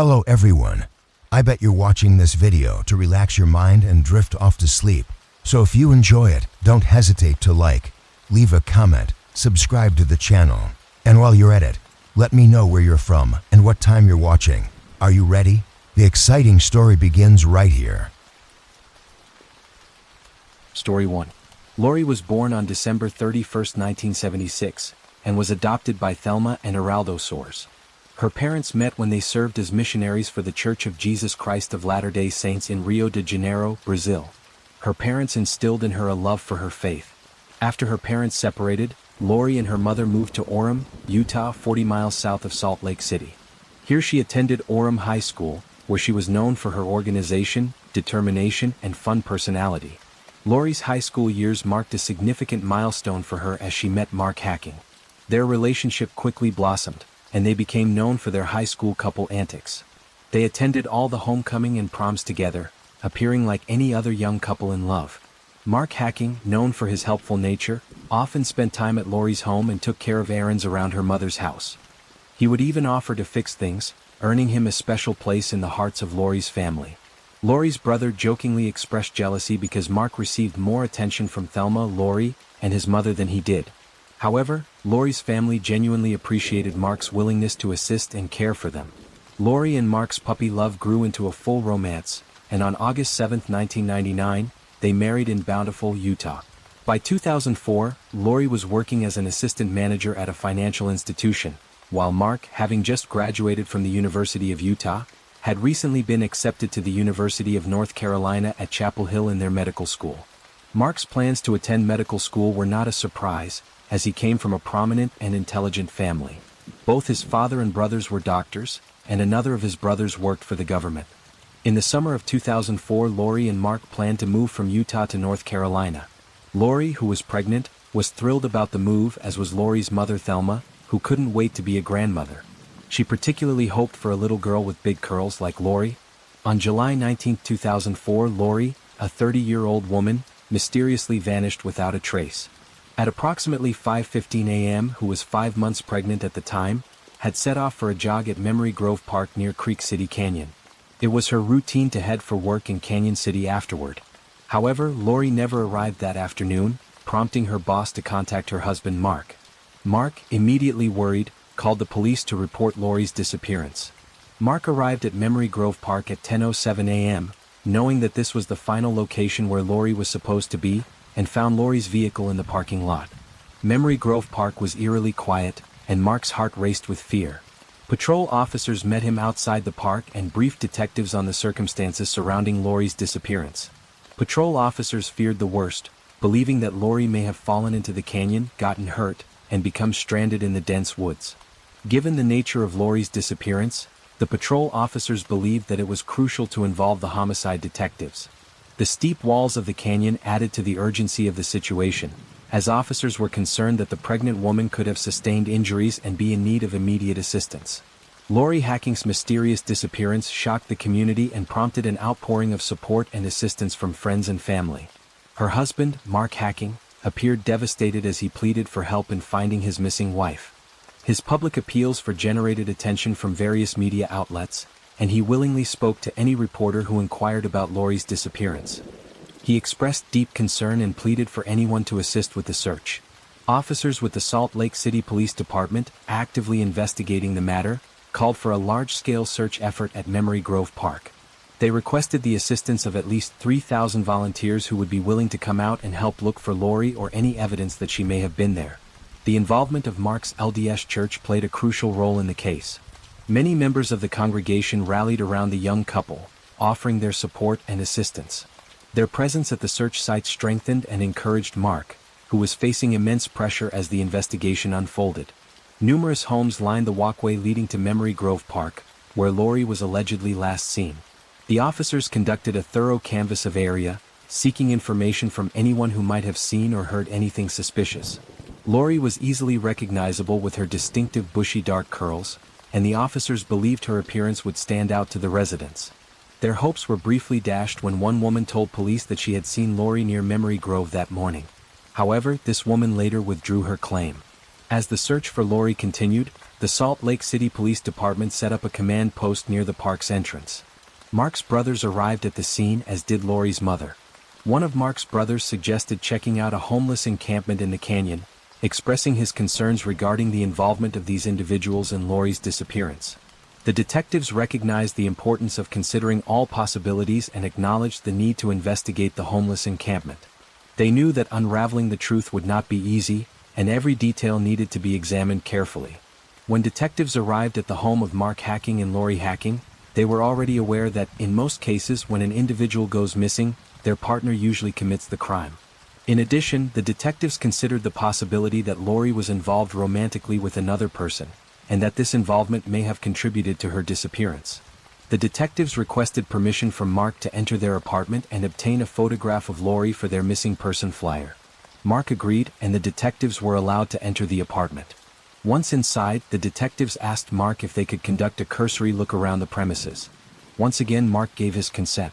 Hello everyone. I bet you're watching this video to relax your mind and drift off to sleep. So if you enjoy it, don't hesitate to like, leave a comment, subscribe to the channel. And while you're at it, let me know where you're from and what time you're watching. Are you ready? The exciting story begins right here. Story 1. Lori was born on December 31, 1976, and was adopted by Thelma and Heraldo Soares. Her parents met when they served as missionaries for the Church of Jesus Christ of Latter-day Saints in Rio de Janeiro, Brazil. Her parents instilled in her a love for her faith. After her parents separated, Lori and her mother moved to Orem, Utah, 40 miles south of Salt Lake City. Here she attended Orem High School, where she was known for her organization, determination, and fun personality. Lori's high school years marked a significant milestone for her as she met Mark Hacking. Their relationship quickly blossomed, and they became known for their high school couple antics. They attended all the homecoming and proms together, appearing like any other young couple in love. Mark Hacking, known for his helpful nature, often spent time at Lori's home and took care of errands around her mother's house. He would even offer to fix things, earning him a special place in the hearts of Lori's family. Lori's brother jokingly expressed jealousy because Mark received more attention from Thelma, Lori, and his mother than he did. However, Lori's family genuinely appreciated Mark's willingness to assist and care for them. Lori and Mark's puppy love grew into a full romance, and on August 7, 1999, they married in Bountiful, Utah. By 2004, Lori was working as an assistant manager at a financial institution, while Mark, having just graduated from the University of Utah, had recently been accepted to the University of North Carolina at Chapel Hill in their medical school. Mark's plans to attend medical school were not a surprise, as he came from a prominent and intelligent family. Both his father and brothers were doctors, and another of his brothers worked for the government. In the summer of 2004, Lori and Mark planned to move from Utah to North Carolina. Lori, who was pregnant, was thrilled about the move, as was Lori's mother Thelma, who couldn't wait to be a grandmother. She particularly hoped for a little girl with big curls like Lori. On July 19, 2004, Lori, a 30-year-old woman, mysteriously vanished without a trace. At approximately 5:15 a.m., who was 5 months pregnant at the time, had set off for a jog at Memory Grove Park near Creek City Canyon. It was her routine to head for work in Canyon City afterward. However, Lori never arrived that afternoon, prompting her boss to contact her husband Mark. Mark, immediately worried, called the police to report Lori's disappearance. Mark arrived at Memory Grove Park at 10:07 a.m., knowing that this was the final location where Lori was supposed to be, and found Lori's vehicle in the parking lot. Memory Grove Park was eerily quiet, and Mark's heart raced with fear. Patrol officers met him outside the park and briefed detectives on the circumstances surrounding Lori's disappearance. Patrol officers feared the worst, believing that Lori may have fallen into the canyon, gotten hurt, and become stranded in the dense woods. Given the nature of Lori's disappearance, the patrol officers believed that it was crucial to involve the homicide detectives. The steep walls of the canyon added to the urgency of the situation, as officers were concerned that the pregnant woman could have sustained injuries and be in need of immediate assistance. Lori Hacking's mysterious disappearance shocked the community and prompted an outpouring of support and assistance from friends and family. Her husband, Mark Hacking, appeared devastated as he pleaded for help in finding his missing wife. His public appeals generated attention from various media outlets, and he willingly spoke to any reporter who inquired about Lori's disappearance. He expressed deep concern and pleaded for anyone to assist with the search. Officers with the Salt Lake City Police Department, actively investigating the matter, called for a large-scale search effort at Memory Grove Park. They requested the assistance of at least 3,000 volunteers who would be willing to come out and help look for Lori or any evidence that she may have been there. The involvement of Mark's LDS Church played a crucial role in the case. Many members of the congregation rallied around the young couple, offering their support and assistance. Their presence at the search site strengthened and encouraged Mark, who was facing immense pressure as the investigation unfolded. Numerous homes lined the walkway leading to Memory Grove Park, where Lori was allegedly last seen. The officers conducted a thorough canvass of area, seeking information from anyone who might have seen or heard anything suspicious. Lori was easily recognizable with her distinctive bushy dark curls, and the officers believed her appearance would stand out to the residents. Their hopes were briefly dashed when one woman told police that she had seen Lori near Memory Grove that morning. However, this woman later withdrew her claim. As the search for Lori continued, the Salt Lake City Police Department set up a command post near the park's entrance. Mark's brothers arrived at the scene, as did Lori's mother. One of Mark's brothers suggested checking out a homeless encampment in the canyon, expressing his concerns regarding the involvement of these individuals in Lori's disappearance. The detectives recognized the importance of considering all possibilities and acknowledged the need to investigate the homeless encampment. They knew that unraveling the truth would not be easy, and every detail needed to be examined carefully. When detectives arrived at the home of Mark Hacking and Lori Hacking, they were already aware that, in most cases when an individual goes missing, their partner usually commits the crime. In addition, the detectives considered the possibility that Lori was involved romantically with another person, and that this involvement may have contributed to her disappearance. The detectives requested permission from Mark to enter their apartment and obtain a photograph of Lori for their missing person flyer. Mark agreed, and the detectives were allowed to enter the apartment. Once inside, the detectives asked Mark if they could conduct a cursory look around the premises. Once again, Mark gave his consent.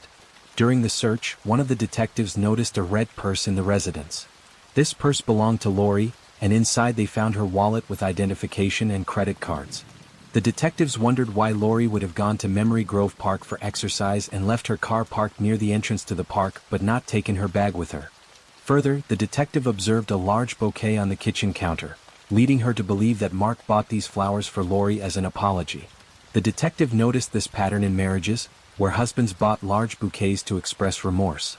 During the search, one of the detectives noticed a red purse in the residence. This purse belonged to Lori, and inside they found her wallet with identification and credit cards. The detectives wondered why Lori would have gone to Memory Grove Park for exercise and left her car parked near the entrance to the park but not taken her bag with her. Further, the detective observed a large bouquet on the kitchen counter, leading her to believe that Mark bought these flowers for Lori as an apology. The detective noticed this pattern in marriages, where husbands bought large bouquets to express remorse.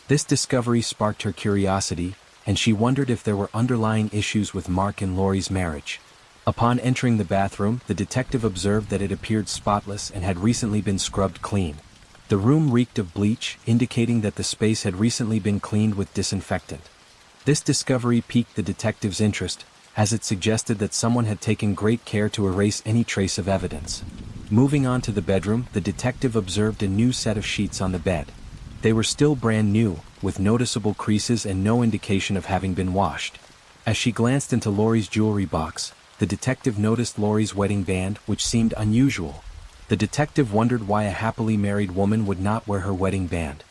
This discovery sparked her curiosity, and she wondered if there were underlying issues with Mark and Lori's marriage. Upon entering the bathroom, the detective observed that it appeared spotless and had recently been scrubbed clean. The room reeked of bleach, indicating that the space had recently been cleaned with disinfectant. This discovery piqued the detective's interest, as it suggested that someone had taken great care to erase any trace of evidence. Moving on to the bedroom, the detective observed a new set of sheets on the bed. They were still brand new, with noticeable creases and no indication of having been washed. As she glanced into Lori's jewelry box, the detective noticed Lori's wedding band, which seemed unusual. The detective wondered why a happily married woman would not wear her wedding band.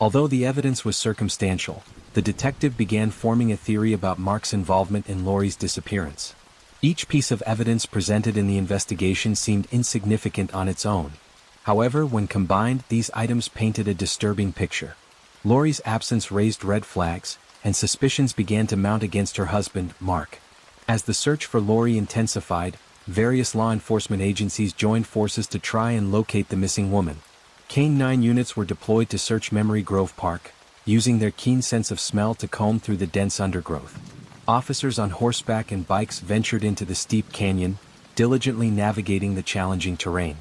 Although the evidence was circumstantial, the detective began forming a theory about Mark's involvement in Lori's disappearance. Each piece of evidence presented in the investigation seemed insignificant on its own. However, when combined, these items painted a disturbing picture. Lori's absence raised red flags, and suspicions began to mount against her husband, Mark. As the search for Lori intensified, various law enforcement agencies joined forces to try and locate the missing woman. K-9 units were deployed to search Memory Grove Park, using their keen sense of smell to comb through the dense undergrowth. Officers on horseback and bikes ventured into the steep canyon, diligently navigating the challenging terrain.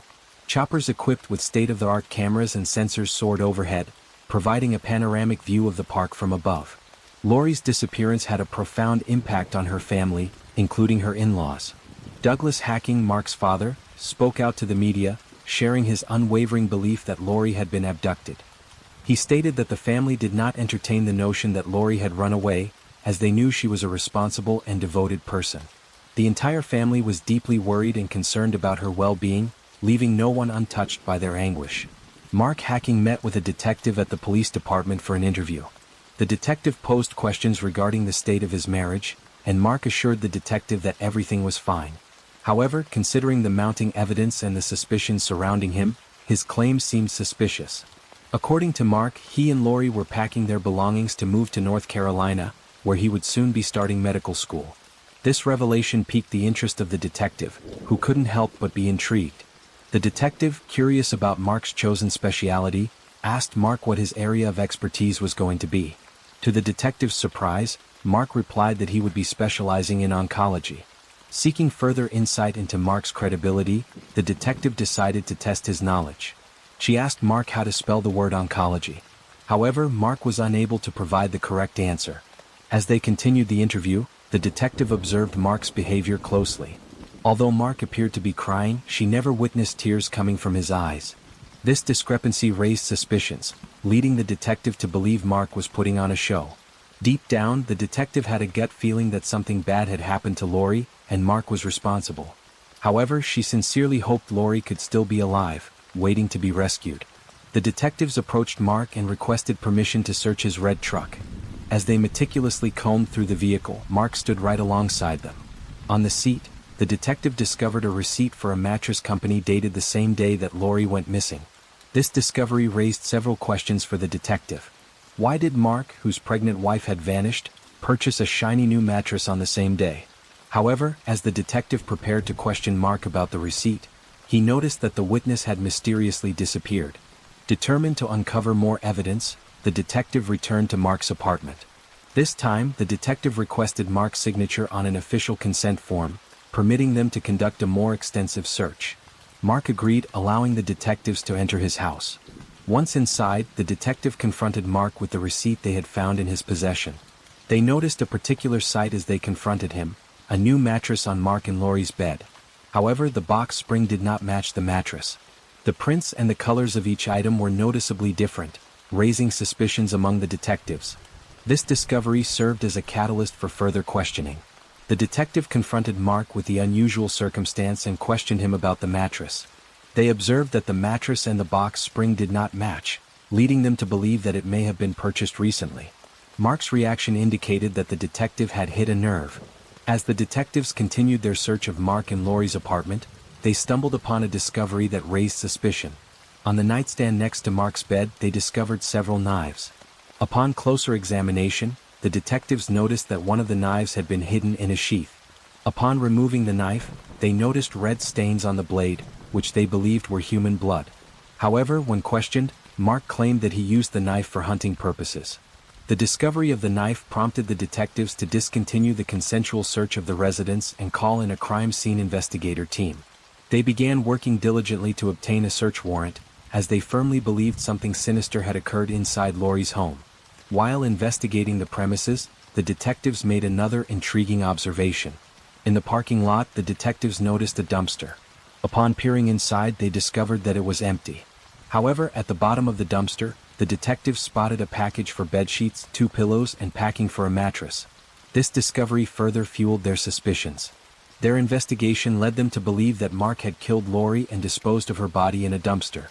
Choppers equipped with state-of-the-art cameras and sensors soared overhead, providing a panoramic view of the park from above. Lori's disappearance had a profound impact on her family, including her in-laws. Douglas Hacking, Mark's father, spoke out to the media, sharing his unwavering belief that Lori had been abducted. He stated that the family did not entertain the notion that Lori had run away, as they knew she was a responsible and devoted person. The entire family was deeply worried and concerned about her well-being, leaving no one untouched by their anguish. Mark Hacking met with a detective at the police department for an interview. The detective posed questions regarding the state of his marriage, and Mark assured the detective that everything was fine. However, considering the mounting evidence and the suspicions surrounding him, his claims seemed suspicious. According to Mark, he and Lori were packing their belongings to move to North Carolina, where he would soon be starting medical school. This revelation piqued the interest of the detective, who couldn't help but be intrigued. The detective, curious about Mark's chosen specialty, asked Mark what his area of expertise was going to be. To the detective's surprise, Mark replied that he would be specializing in oncology. Seeking further insight into Mark's credibility, the detective decided to test his knowledge. She asked Mark how to spell the word oncology. However, Mark was unable to provide the correct answer. As they continued the interview, the detective observed Mark's behavior closely. Although Mark appeared to be crying, she never witnessed tears coming from his eyes. This discrepancy raised suspicions, leading the detective to believe Mark was putting on a show. Deep down, the detective had a gut feeling that something bad had happened to Lori, and Mark was responsible. However, she sincerely hoped Lori could still be alive, waiting to be rescued. The detectives approached Mark and requested permission to search his red truck. As they meticulously combed through the vehicle, Mark stood right alongside them. On the seat, the detective discovered a receipt for a mattress company dated the same day that Lori went missing. This discovery raised several questions for the detective. Why did Mark, whose pregnant wife had vanished, purchase a shiny new mattress on the same day? However, as the detective prepared to question Mark about the receipt, he noticed that the witness had mysteriously disappeared. Determined to uncover more evidence, the detective returned to Mark's apartment. This time, the detective requested Mark's signature on an official consent form, permitting them to conduct a more extensive search. Mark agreed, allowing the detectives to enter his house. Once inside, the detective confronted Mark with the receipt they had found in his possession. They noticed a particular sight as they confronted him: a new mattress on Mark and Lori's bed. However, the box spring did not match the mattress. The prints and the colors of each item were noticeably different, raising suspicions among the detectives. This discovery served as a catalyst for further questioning. The detective confronted Mark with the unusual circumstance and questioned him about the mattress. They observed that the mattress and the box spring did not match, leading them to believe that it may have been purchased recently. Mark's reaction indicated that the detective had hit a nerve. As the detectives continued their search of Mark and Lori's apartment, they stumbled upon a discovery that raised suspicion. On the nightstand next to Mark's bed, they discovered several knives. Upon closer examination, the detectives noticed that one of the knives had been hidden in a sheath. Upon removing the knife, they noticed red stains on the blade, which they believed were human blood. However, when questioned, Mark claimed that he used the knife for hunting purposes. The discovery of the knife prompted the detectives to discontinue the consensual search of the residence and call in a crime scene investigator team. They began working diligently to obtain a search warrant, as they firmly believed something sinister had occurred inside Lori's home. While investigating the premises, the detectives made another intriguing observation. In the parking lot, the detectives noticed a dumpster. Upon peering inside, they discovered that it was empty. However, at the bottom of the dumpster, the detectives spotted a package for bedsheets, 2 pillows, and packing for a mattress. This discovery further fueled their suspicions. Their investigation led them to believe that Mark had killed Lori and disposed of her body in a dumpster.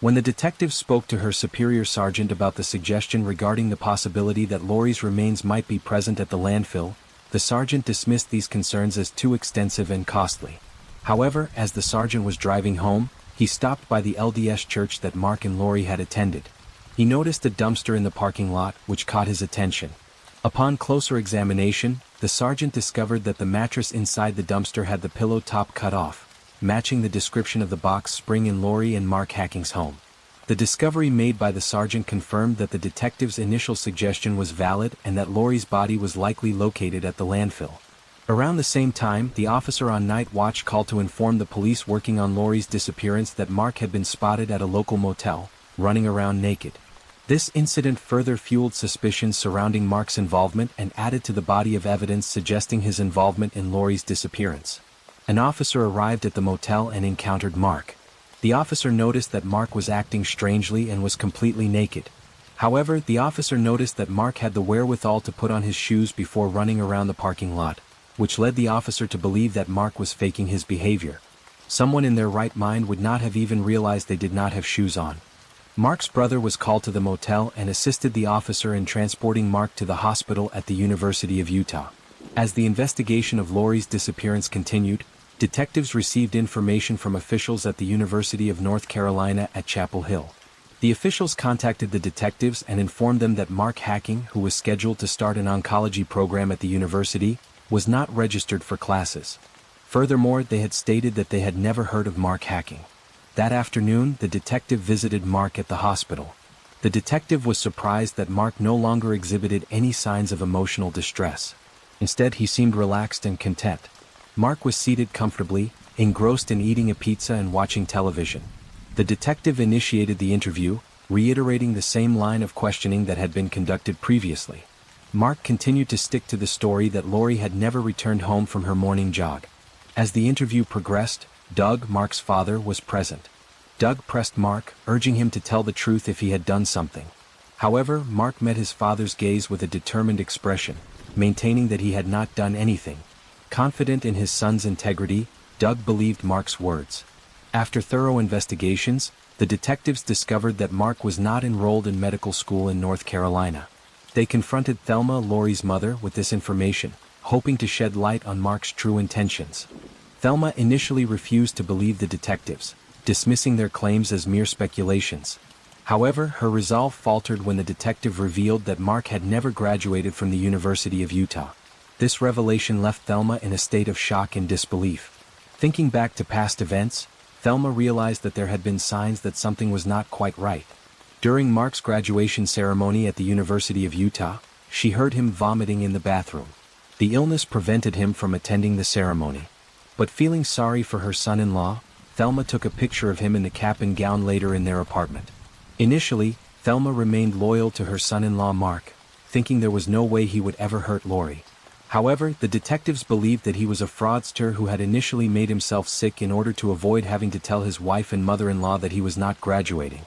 When the detectives spoke to her superior sergeant about the suggestion regarding the possibility that Lori's remains might be present at the landfill, the sergeant dismissed these concerns as too extensive and costly. However, as the sergeant was driving home, he stopped by the LDS church that Mark and Lori had attended. He noticed a dumpster in the parking lot, which caught his attention. Upon closer examination, the sergeant discovered that the mattress inside the dumpster had the pillow top cut off, matching the description of the box spring in Lori and Mark Hacking's home. The discovery made by the sergeant confirmed that the detective's initial suggestion was valid and that Lori's body was likely located at the landfill. Around the same time, the officer on night watch called to inform the police working on Lori's disappearance that Mark had been spotted at a local motel, running around naked. This incident further fueled suspicions surrounding Mark's involvement and added to the body of evidence suggesting his involvement in Lori's disappearance. An officer arrived at the motel and encountered Mark. The officer noticed that Mark was acting strangely and was completely naked. However, the officer noticed that Mark had the wherewithal to put on his shoes before running around the parking lot, which led the officer to believe that Mark was faking his behavior. Someone in their right mind would not have even realized they did not have shoes on. Mark's brother was called to the motel and assisted the officer in transporting Mark to the hospital at the University of Utah. As the investigation of Lori's disappearance continued, detectives received information from officials at the University of North Carolina at Chapel Hill. The officials contacted the detectives and informed them that Mark Hacking, who was scheduled to start an oncology program at the university, was not registered for classes. Furthermore, they had stated that they had never heard of Mark Hacking. That afternoon, the detective visited Mark at the hospital. The detective was surprised that Mark no longer exhibited any signs of emotional distress. Instead, he seemed relaxed and content. Mark was seated comfortably, engrossed in eating a pizza and watching television. The detective initiated the interview, reiterating the same line of questioning that had been conducted previously. Mark continued to stick to the story that Lori had never returned home from her morning jog. As the interview progressed, Doug, Mark's father, was present. Doug pressed Mark, urging him to tell the truth if he had done something. However, Mark met his father's gaze with a determined expression, maintaining that he had not done anything. Confident in his son's integrity, Doug believed Mark's words. After thorough investigations, the detectives discovered that Mark was not enrolled in medical school in North Carolina. They confronted Thelma, Lori's mother, with this information, hoping to shed light on Mark's true intentions. Thelma initially refused to believe the detectives, dismissing their claims as mere speculations. However, her resolve faltered when the detective revealed that Mark had never graduated from the University of Utah. This revelation left Thelma in a state of shock and disbelief. Thinking back to past events, Thelma realized that there had been signs that something was not quite right. During Mark's graduation ceremony at the University of Utah, she heard him vomiting in the bathroom. The illness prevented him from attending the ceremony. But feeling sorry for her son-in-law, Thelma took a picture of him in the cap and gown later in their apartment. Initially, Thelma remained loyal to her son-in-law Mark, thinking there was no way he would ever hurt Lori. However, the detectives believed that he was a fraudster who had initially made himself sick in order to avoid having to tell his wife and mother-in-law that he was not graduating.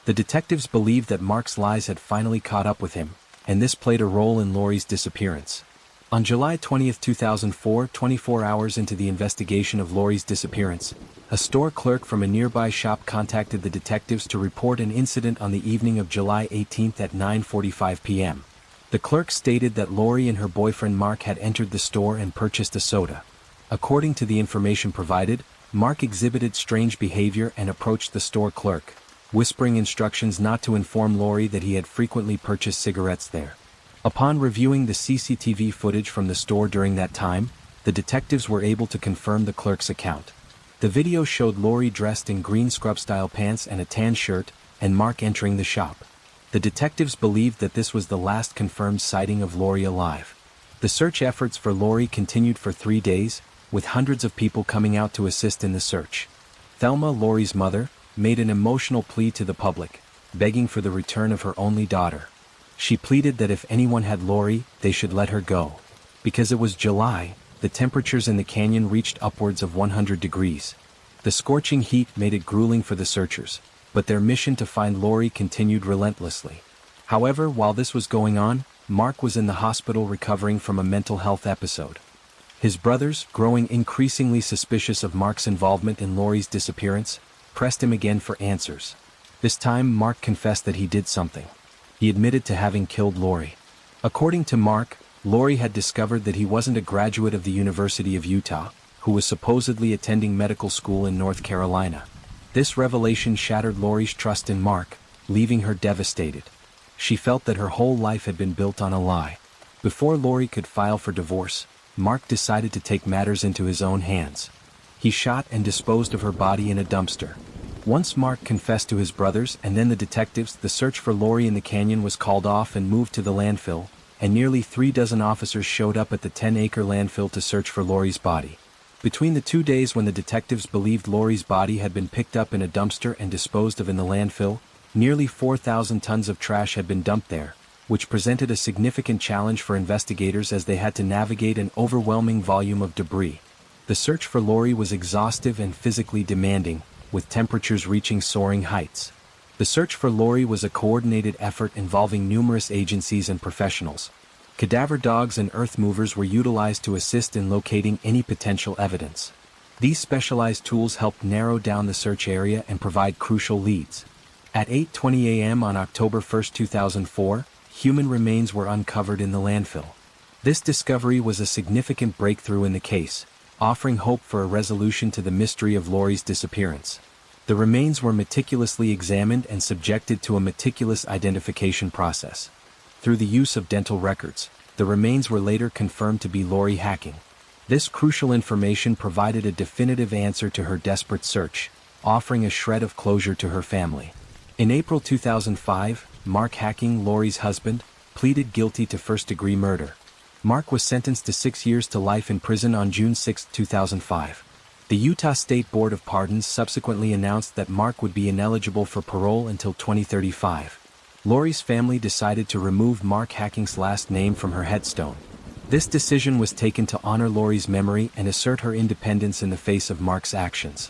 The detectives believed that Mark's lies had finally caught up with him, and this played a role in Lori's disappearance. On July 20, 2004, 24 hours into the investigation of Lori's disappearance, a store clerk from a nearby shop contacted the detectives to report an incident on the evening of July 18 at 9:45 p.m. The clerk stated that Lori and her boyfriend Mark had entered the store and purchased a soda. According to the information provided, Mark exhibited strange behavior and approached the store clerk, whispering instructions not to inform Lori that he had frequently purchased cigarettes there. Upon reviewing the CCTV footage from the store during that time, the detectives were able to confirm the clerk's account. The video showed Lori dressed in green scrub-style pants and a tan shirt, and Mark entering the shop. The detectives believed that this was the last confirmed sighting of Lori alive. The search efforts for Lori continued for 3 days, with hundreds of people coming out to assist in the search. Thelma, Lori's mother, made an emotional plea to the public, begging for the return of her only daughter. She pleaded that if anyone had Lori, they should let her go. Because it was July, the temperatures in the canyon reached upwards of 100 degrees. The scorching heat made it grueling for the searchers, but their mission to find Lori continued relentlessly. However, while this was going on, Mark was in the hospital recovering from a mental health episode. His brothers, growing increasingly suspicious of Mark's involvement in Lori's disappearance, pressed him again for answers. This time, Mark confessed that he did something. He admitted to having killed Lori. According to Mark, Lori had discovered that he wasn't a graduate of the University of Utah, who was supposedly attending medical school in North Carolina. This revelation shattered Lori's trust in Mark, leaving her devastated. She felt that her whole life had been built on a lie. Before Lori could file for divorce, Mark decided to take matters into his own hands. He shot and disposed of her body in a dumpster. Once Mark confessed to his brothers and then the detectives, the search for Lori in the canyon was called off and moved to the landfill, and nearly 36 officers showed up at the 10-acre landfill to search for Lori's body. Between the 2 days when the detectives believed Lori's body had been picked up in a dumpster and disposed of in the landfill, nearly 4,000 tons of trash had been dumped there, which presented a significant challenge for investigators as they had to navigate an overwhelming volume of debris. The search for Lori was exhaustive and physically demanding, with temperatures reaching soaring heights. The search for Lori was a coordinated effort involving numerous agencies and professionals. Cadaver dogs and earth movers were utilized to assist in locating any potential evidence. These specialized tools helped narrow down the search area and provide crucial leads. At 8:20 a.m. on October 1, 2004, human remains were uncovered in the landfill. This discovery was a significant breakthrough in the case, offering hope for a resolution to the mystery of Lori's disappearance. The remains were meticulously examined and subjected to a meticulous identification process. Through the use of dental records, the remains were later confirmed to be Lori Hacking. This crucial information provided a definitive answer to her desperate search, offering a shred of closure to her family. In April 2005, Mark Hacking, Lori's husband, pleaded guilty to first-degree murder. Mark was sentenced to 6 years to life in prison on June 6, 2005. The Utah State Board of Pardons subsequently announced that Mark would be ineligible for parole until 2035. Lori's family decided to remove Mark Hacking's last name from her headstone. This decision was taken to honor Lori's memory and assert her independence in the face of Mark's actions.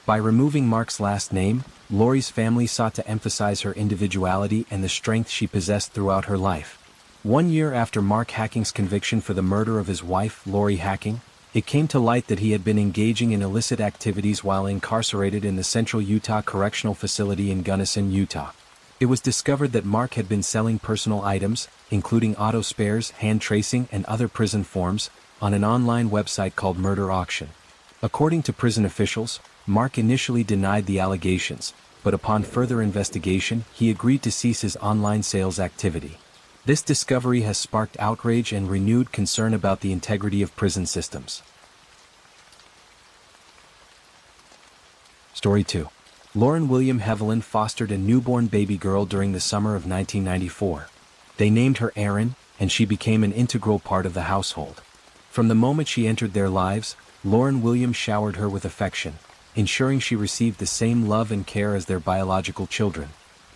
By removing Mark's last name, Lori's family sought to emphasize her individuality and the strength she possessed throughout her life. 1 year after Mark Hacking's conviction for the murder of his wife, Lori Hacking, it came to light that he had been engaging in illicit activities while incarcerated in the Central Utah Correctional Facility in Gunnison, Utah. It was discovered that Mark had been selling personal items, including auto spares, hand tracing, and other prison forms, on an online website called Murder Auction. According to prison officials, Mark initially denied the allegations, but upon further investigation, he agreed to cease his online sales activity. This discovery has sparked outrage and renewed concern about the integrity of prison systems. Story 2. Lauren William Hevelin fostered a newborn baby girl during the summer of 1994. They named her Erin, and she became an integral part of the household. From the moment she entered their lives, Lauren William showered her with affection, ensuring she received the same love and care as their biological children.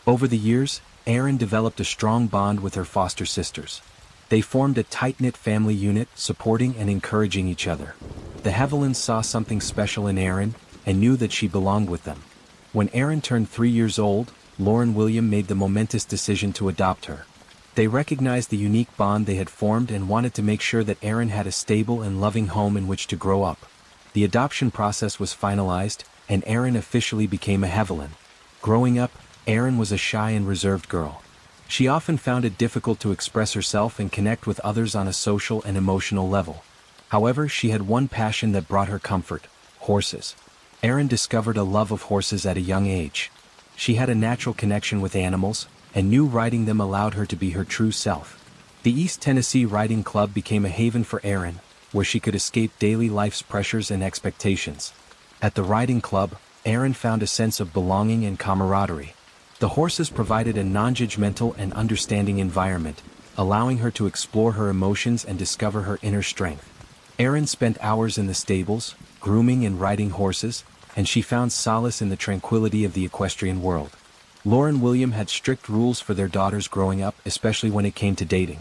Over the years, Erin developed a strong bond with her foster sisters. They formed a tight-knit family unit, supporting and encouraging each other. The Hevelins saw something special in Erin and knew that she belonged with them. When Erin turned 3 years old, Lauren William made the momentous decision to adopt her. They recognized the unique bond they had formed and wanted to make sure that Erin had a stable and loving home in which to grow up. The adoption process was finalized, and Erin officially became a Hevelin. Growing up, Erin was a shy and reserved girl. She often found it difficult to express herself and connect with others on a social and emotional level. However, she had one passion that brought her comfort: horses. Erin discovered a love of horses at a young age. She had a natural connection with animals, and knew riding them allowed her to be her true self. The East Tennessee Riding Club became a haven for Erin, where she could escape daily life's pressures and expectations. At the riding club, Erin found a sense of belonging and camaraderie. The horses provided a non-judgmental and understanding environment, allowing her to explore her emotions and discover her inner strength. Erin spent hours in the stables, grooming and riding horses, and she found solace in the tranquility of the equestrian world. Lauren William had strict rules for their daughters growing up, especially when it came to dating.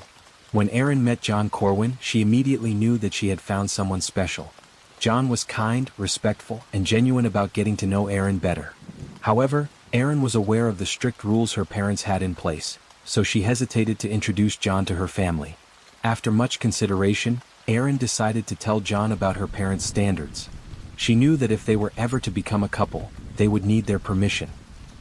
When Erin met John Corwin, she immediately knew that she had found someone special. John was kind, respectful, and genuine about getting to know Erin better. However, Erin was aware of the strict rules her parents had in place, so she hesitated to introduce John to her family. After much consideration, Erin decided to tell John about her parents' standards. She knew that if they were ever to become a couple, they would need their permission.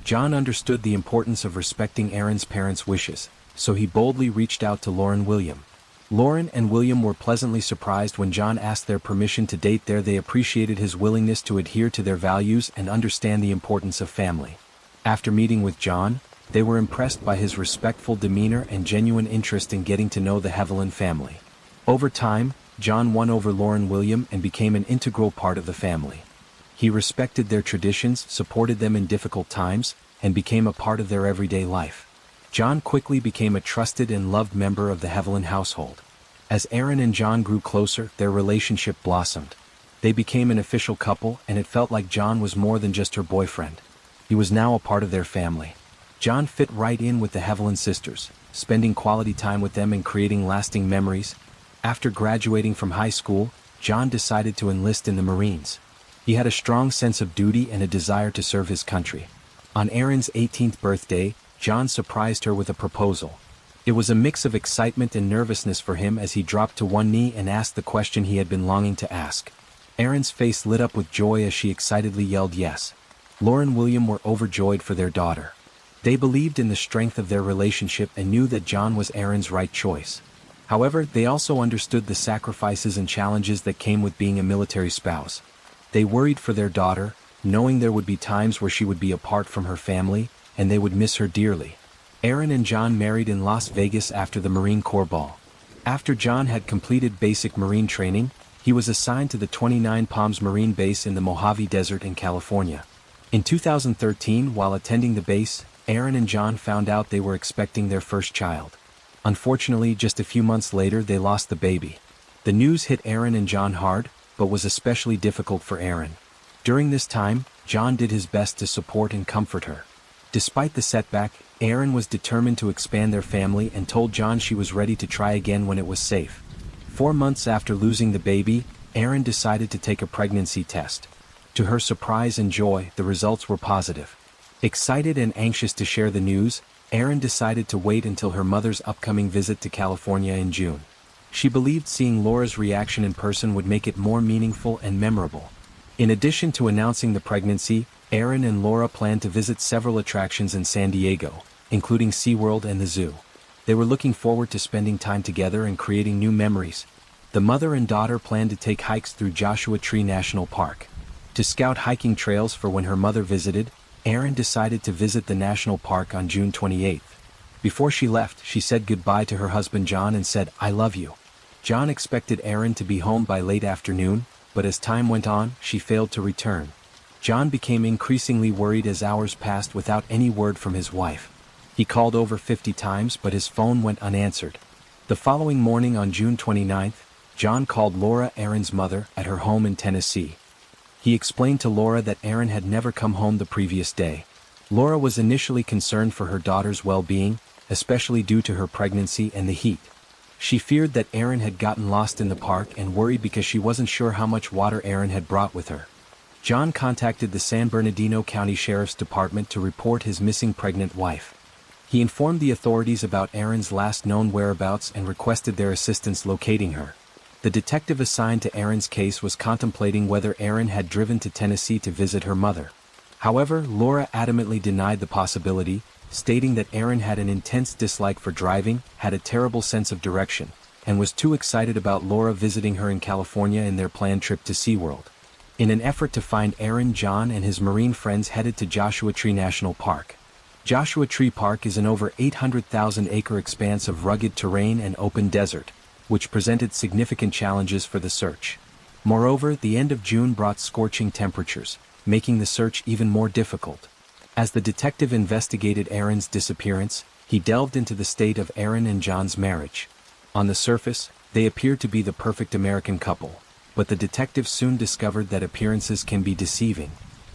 John understood the importance of respecting Erin's parents' wishes, so he boldly reached out to Lauren William. Lauren and William were pleasantly surprised when John asked their permission to date there. They appreciated his willingness to adhere to their values and understand the importance of family. After meeting with John, they were impressed by his respectful demeanor and genuine interest in getting to know the Hevelin family. Over time, John won over Lauren William and became an integral part of the family. He respected their traditions, supported them in difficult times, and became a part of their everyday life. John quickly became a trusted and loved member of the Hevelin household. As Erin and John grew closer, their relationship blossomed. They became an official couple, and it felt like John was more than just her boyfriend. He was now a part of their family. John fit right in with the Hevelin sisters, spending quality time with them and creating lasting memories. After graduating from high school, John decided to enlist in the Marines. He had a strong sense of duty and a desire to serve his country. On Erin's 18th birthday, John surprised her with a proposal. It was a mix of excitement and nervousness for him as he dropped to one knee and asked the question he had been longing to ask. Erin's face lit up with joy as she excitedly yelled yes. Lauren William were overjoyed for their daughter. They believed in the strength of their relationship and knew that John was Erin's right choice. However, they also understood the sacrifices and challenges that came with being a military spouse. They worried for their daughter, knowing there would be times where she would be apart from her family, and they would miss her dearly. Erin and John married in Las Vegas after the Marine Corps Ball. After John had completed basic Marine training, he was assigned to the 29 Palms Marine Base in the Mojave Desert in California. In 2013, while attending the base, Erin and John found out they were expecting their first child. Unfortunately, just a few months later, they lost the baby. The news hit Erin and John hard, but was especially difficult for Erin. During this time, John did his best to support and comfort her. Despite the setback, Erin was determined to expand their family and told John she was ready to try again when it was safe. 4 months after losing the baby, Erin decided to take a pregnancy test. To her surprise and joy, the results were positive. Excited and anxious to share the news, Erin decided to wait until her mother's upcoming visit to California in June. She believed seeing Laura's reaction in person would make it more meaningful and memorable. In addition to announcing the pregnancy, Erin and Laura planned to visit several attractions in San Diego, including SeaWorld and the zoo. They were looking forward to spending time together and creating new memories. The The mother and daughter planned to take hikes through Joshua Tree National Park. To scout hiking trails for when her mother visited, Erin decided to visit the national park on June 28. Before she left, she said goodbye to her husband John and said, "I love you." John expected Erin to be home by late afternoon, but as time went on, she failed to return. John became increasingly worried as hours passed without any word from his wife. He called over 50 times, but his phone went unanswered. The following morning on June 29, John called Laura, Erin's mother, at her home in Tennessee. He explained to Laura that Erin had never come home the previous day. Laura was initially concerned for her daughter's well-being, especially due to her pregnancy and the heat. She feared that Erin had gotten lost in the park and worried because she wasn't sure how much water Erin had brought with her. John contacted the San Bernardino County Sheriff's Department to report his missing pregnant wife. He informed the authorities about Erin's last known whereabouts and requested their assistance locating her. The detective assigned to Erin's case was contemplating whether Erin had driven to Tennessee to visit her mother. However, Laura adamantly denied the possibility, stating that Erin had an intense dislike for driving, had a terrible sense of direction, and was too excited about Laura visiting her in California in their planned trip to SeaWorld. In an effort to find Erin, John and his marine friends headed to Joshua Tree National Park. Joshua Tree Park is an over 800,000-acre expanse of rugged terrain and open desert, which presented significant challenges for the search. Moreover, the end of June brought scorching temperatures, making the search even more difficult. As the detective investigated Erin's disappearance, he delved into the state of Erin and John's marriage. On the surface, they appeared to be the perfect American couple, but the detective soon discovered that appearances can be deceiving.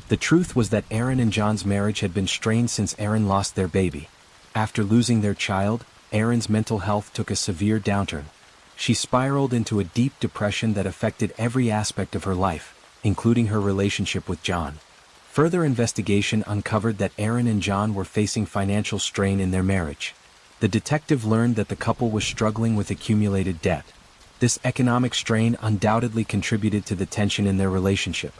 The truth was that Erin and John's marriage had been strained since Erin lost their baby. After losing their child, Erin's mental health took a severe downturn. She spiraled into a deep depression that affected every aspect of her life, including her relationship with John. Further investigation uncovered that Erin and John were facing financial strain in their marriage. The detective learned that the couple was struggling with accumulated debt. This economic strain undoubtedly contributed to the tension in their relationship.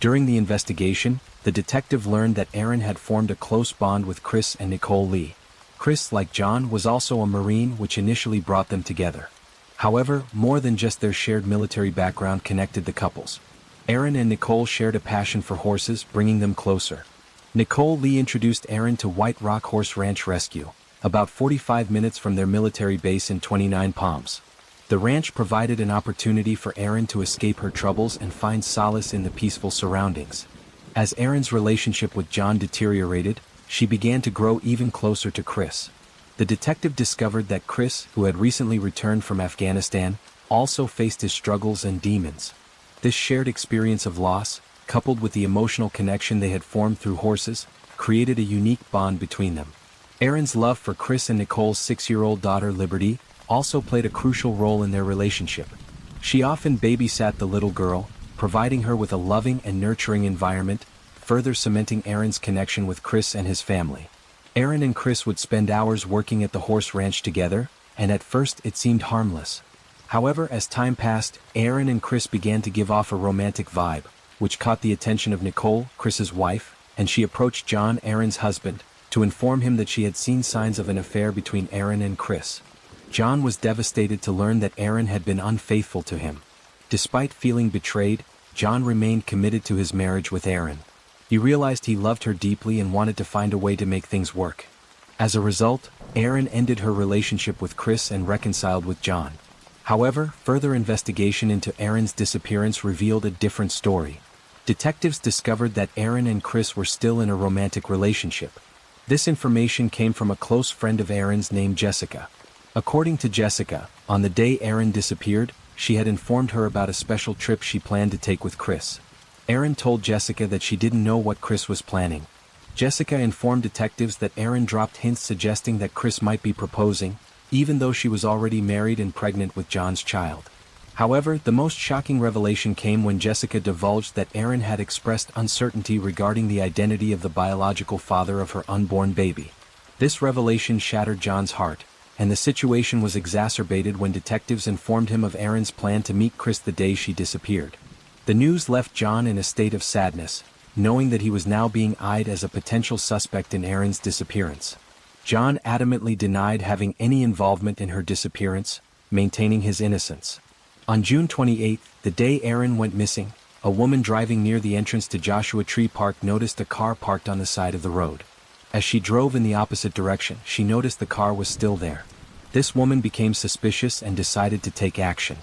During the investigation, the detective learned that Erin had formed a close bond with Chris and Nicole Lee. Chris, like John, was also a Marine, which initially brought them together. However, more than just their shared military background connected the couples. Erin and Nicole shared a passion for horses, bringing them closer. Nicole Lee introduced Erin to White Rock Horse Ranch Rescue, about 45 minutes from their military base in 29 Palms. The ranch provided an opportunity for Erin to escape her troubles and find solace in the peaceful surroundings. As Erin's relationship with John deteriorated, she began to grow even closer to Chris. The detective discovered that Chris, who had recently returned from Afghanistan, also faced his struggles and demons. This shared experience of loss, coupled with the emotional connection they had formed through horses, created a unique bond between them. Erin's love for Chris and Nicole's 6-year-old daughter Liberty also played a crucial role in their relationship. She often babysat the little girl, providing her with a loving and nurturing environment, further cementing Erin's connection with Chris and his family. Erin and Chris would spend hours working at the horse ranch together, and at first it seemed harmless. However, as time passed, Erin and Chris began to give off a romantic vibe, which caught the attention of Nicole, Chris's wife, and she approached John, Erin's husband, to inform him that she had seen signs of an affair between Erin and Chris. John was devastated to learn that Erin had been unfaithful to him. Despite feeling betrayed, John remained committed to his marriage with Erin. He realized he loved her deeply and wanted to find a way to make things work. As a result, Erin ended her relationship with Chris and reconciled with John. However, further investigation into Erin's disappearance revealed a different story. Detectives discovered that Erin and Chris were still in a romantic relationship. This information came from a close friend of Erin's named Jessica. According to Jessica, on the day Erin disappeared, she had informed her about a special trip she planned to take with Chris. Erin told Jessica that she didn't know what Chris was planning. Jessica informed detectives that Erin dropped hints suggesting that Chris might be proposing, even though she was already married and pregnant with John's child. However, the most shocking revelation came when Jessica divulged that Erin had expressed uncertainty regarding the identity of the biological father of her unborn baby. This revelation shattered John's heart, and the situation was exacerbated when detectives informed him of Erin's plan to meet Chris the day she disappeared. The news left John in a state of sadness, knowing that he was now being eyed as a potential suspect in Erin's disappearance. John adamantly denied having any involvement in her disappearance, maintaining his innocence. On June 28, the day Aaron went missing, a woman driving near the entrance to Joshua Tree Park noticed a car parked on the side of the road. As she drove in the opposite direction, she noticed the car was still there. This woman became suspicious and decided to take action.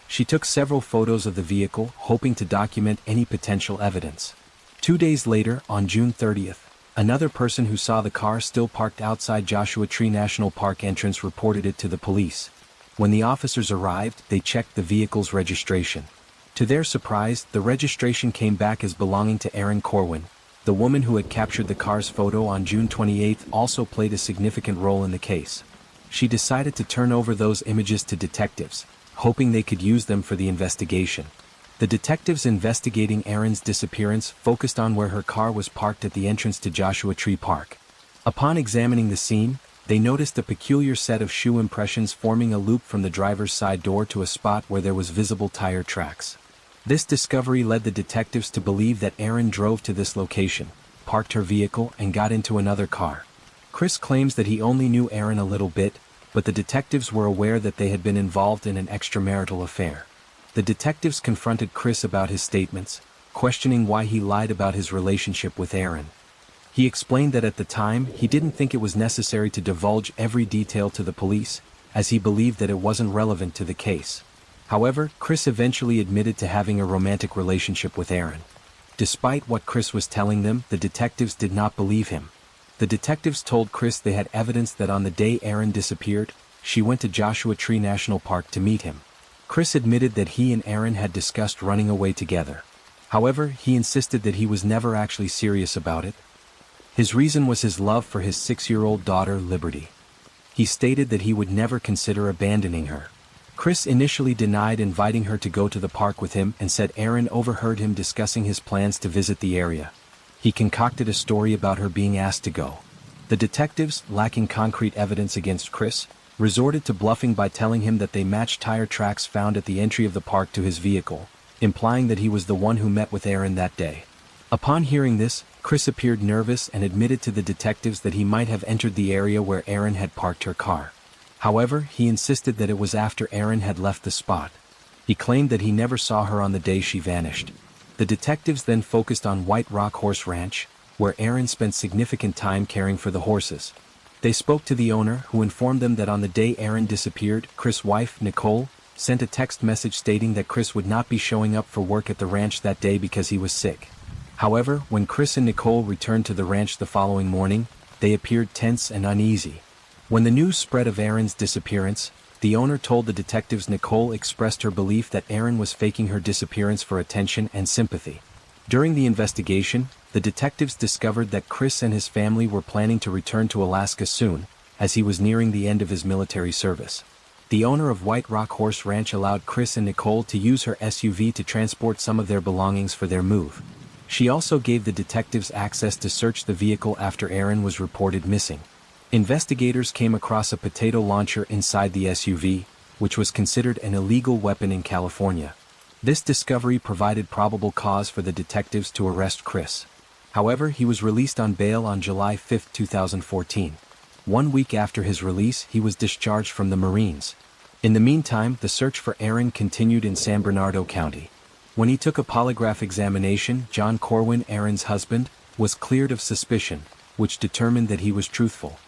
She took several photos of the vehicle, hoping to document any potential evidence. 2 days later, on June 30th, another person who saw the car still parked outside Joshua Tree National Park entrance reported it to the police. When the officers arrived, they checked the vehicle's registration. To their surprise, the registration came back as belonging to Erin Corwin. The woman who had captured the car's photo on June 28 also played a significant role in the case. She decided to turn over those images to detectives, hoping they could use them for the investigation. The detectives investigating Erin's disappearance focused on where her car was parked at the entrance to Joshua Tree Park. Upon examining the scene, they noticed a peculiar set of shoe impressions forming a loop from the driver's side door to a spot where there was visible tire tracks. This discovery led the detectives to believe that Erin drove to this location, parked her vehicle, and got into another car. Chris claims that he only knew Erin a little bit, but the detectives were aware that they had been involved in an extramarital affair. The detectives confronted Chris about his statements, questioning why he lied about his relationship with Erin. He explained that at the time, he didn't think it was necessary to divulge every detail to the police, as he believed that it wasn't relevant to the case. However, Chris eventually admitted to having a romantic relationship with Erin. Despite what Chris was telling them, the detectives did not believe him. The detectives told Chris they had evidence that on the day Erin disappeared, she went to Joshua Tree National Park to meet him. Chris admitted that he and Erin had discussed running away together. However, he insisted that he was never actually serious about it. His reason was his love for his 6-year-old daughter, Liberty. He stated that he would never consider abandoning her. Chris initially denied inviting her to go to the park with him and said Erin overheard him discussing his plans to visit the area. He concocted a story about her being asked to go. The detectives, lacking concrete evidence against Chris, resorted to bluffing by telling him that they matched tire tracks found at the entry of the park to his vehicle, implying that he was the one who met with Erin that day. Upon hearing this, Chris appeared nervous and admitted to the detectives that he might have entered the area where Erin had parked her car. However, he insisted that it was after Erin had left the spot. He claimed that he never saw her on the day she vanished. The detectives then focused on White Rock Horse Ranch, where Erin spent significant time caring for the horses. They spoke to the owner, who informed them that on the day Erin disappeared, Chris' wife, Nicole, sent a text message stating that Chris would not be showing up for work at the ranch that day because he was sick. However, when Chris and Nicole returned to the ranch the following morning, they appeared tense and uneasy. When the news spread of Erin's disappearance, the owner told the detectives Nicole expressed her belief that Erin was faking her disappearance for attention and sympathy. During the investigation, the detectives discovered that Chris and his family were planning to return to Alaska soon, as he was nearing the end of his military service. The owner of White Rock Horse Ranch allowed Chris and Nicole to use her SUV to transport some of their belongings for their move. She also gave the detectives access to search the vehicle after Erin was reported missing. Investigators came across a potato launcher inside the SUV, which was considered an illegal weapon in California. This discovery provided probable cause for the detectives to arrest Chris. However, he was released on bail on July 5, 2014. 1 week after his release, he was discharged from the Marines. In the meantime, the search for Erin continued in San Bernardino County. When he took a polygraph examination, John Corwin, Erin's husband, was cleared of suspicion, which determined that he was truthful.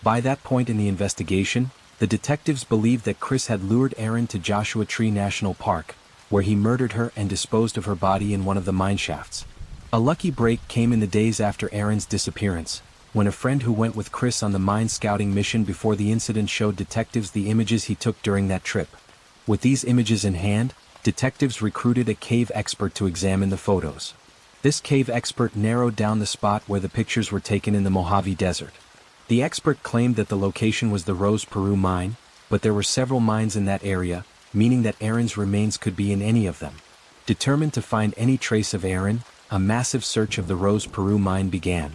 By that point in the investigation, the detectives believed that Chris had lured Erin to Joshua Tree National Park, where he murdered her and disposed of her body in one of the mine shafts. A lucky break came in the days after Erin's disappearance, when a friend who went with Chris on the mine scouting mission before the incident showed detectives the images he took during that trip. With these images in hand, detectives recruited a cave expert to examine the photos. This cave expert narrowed down the spot where the pictures were taken in the Mojave Desert. The expert claimed that the location was the Rose Peru mine, but there were several mines in that area, meaning that Erin's remains could be in any of them. Determined to find any trace of Erin, a massive search of the Rose Peru mine began.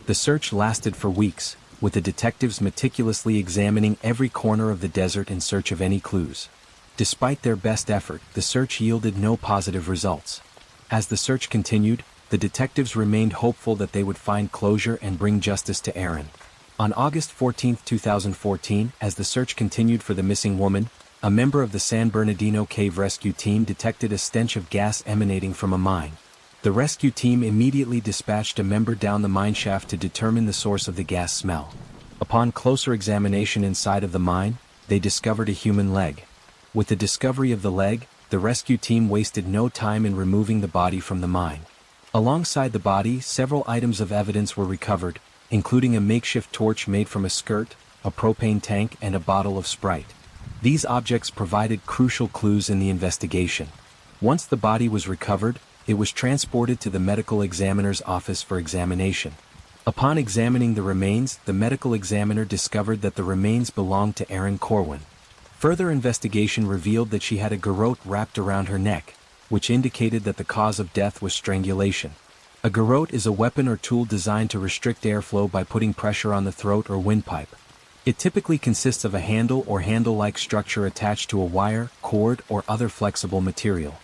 The search lasted for weeks, with the detectives meticulously examining every corner of the desert in search of any clues. Despite their best effort, the search yielded no positive results. As the search continued, the detectives remained hopeful that they would find closure and bring justice to Erin. On August 14, 2014, as the search continued for the missing woman, a member of the San Bernardino Cave rescue team detected a stench of gas emanating from a mine. The rescue team immediately dispatched a member down the mine shaft to determine the source of the gas smell. Upon closer examination inside of the mine, they discovered a human leg. With the discovery of the leg, the rescue team wasted no time in removing the body from the mine. Alongside the body, several items of evidence were recovered, including a makeshift torch made from a skirt, a propane tank, and a bottle of Sprite. These objects provided crucial clues in the investigation. Once the body was recovered, it was transported to the medical examiner's office for examination. Upon examining the remains, the medical examiner discovered that the remains belonged to Erin Corwin. Further investigation revealed that she had a garrote wrapped around her neck, which indicated that the cause of death was strangulation. A garrote is a weapon or tool designed to restrict airflow by putting pressure on the throat or windpipe. It typically consists of a handle or handle-like structure attached to a wire, cord, or other flexible material.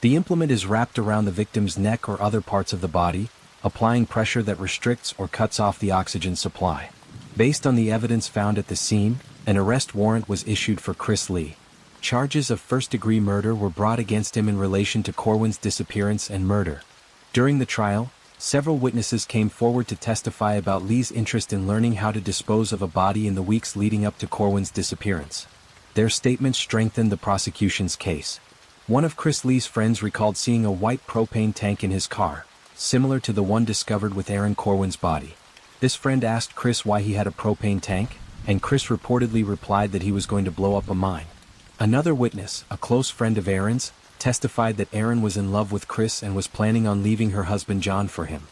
The implement is wrapped around the victim's neck or other parts of the body, applying pressure that restricts or cuts off the oxygen supply. Based on the evidence found at the scene, an arrest warrant was issued for Chris Lee. Charges of first-degree murder were brought against him in relation to Corwin's disappearance and murder. During the trial, several witnesses came forward to testify about Lee's interest in learning how to dispose of a body in the weeks leading up to Corwin's disappearance. Their statements strengthened the prosecution's case. One of Chris Lee's friends recalled seeing a white propane tank in his car, similar to the one discovered with Erin Corwin's body. This friend asked Chris why he had a propane tank, and Chris reportedly replied that he was going to blow up a mine. Another witness, a close friend of Erin's, testified that Erin was in love with Chris and was planning on leaving her husband John for him.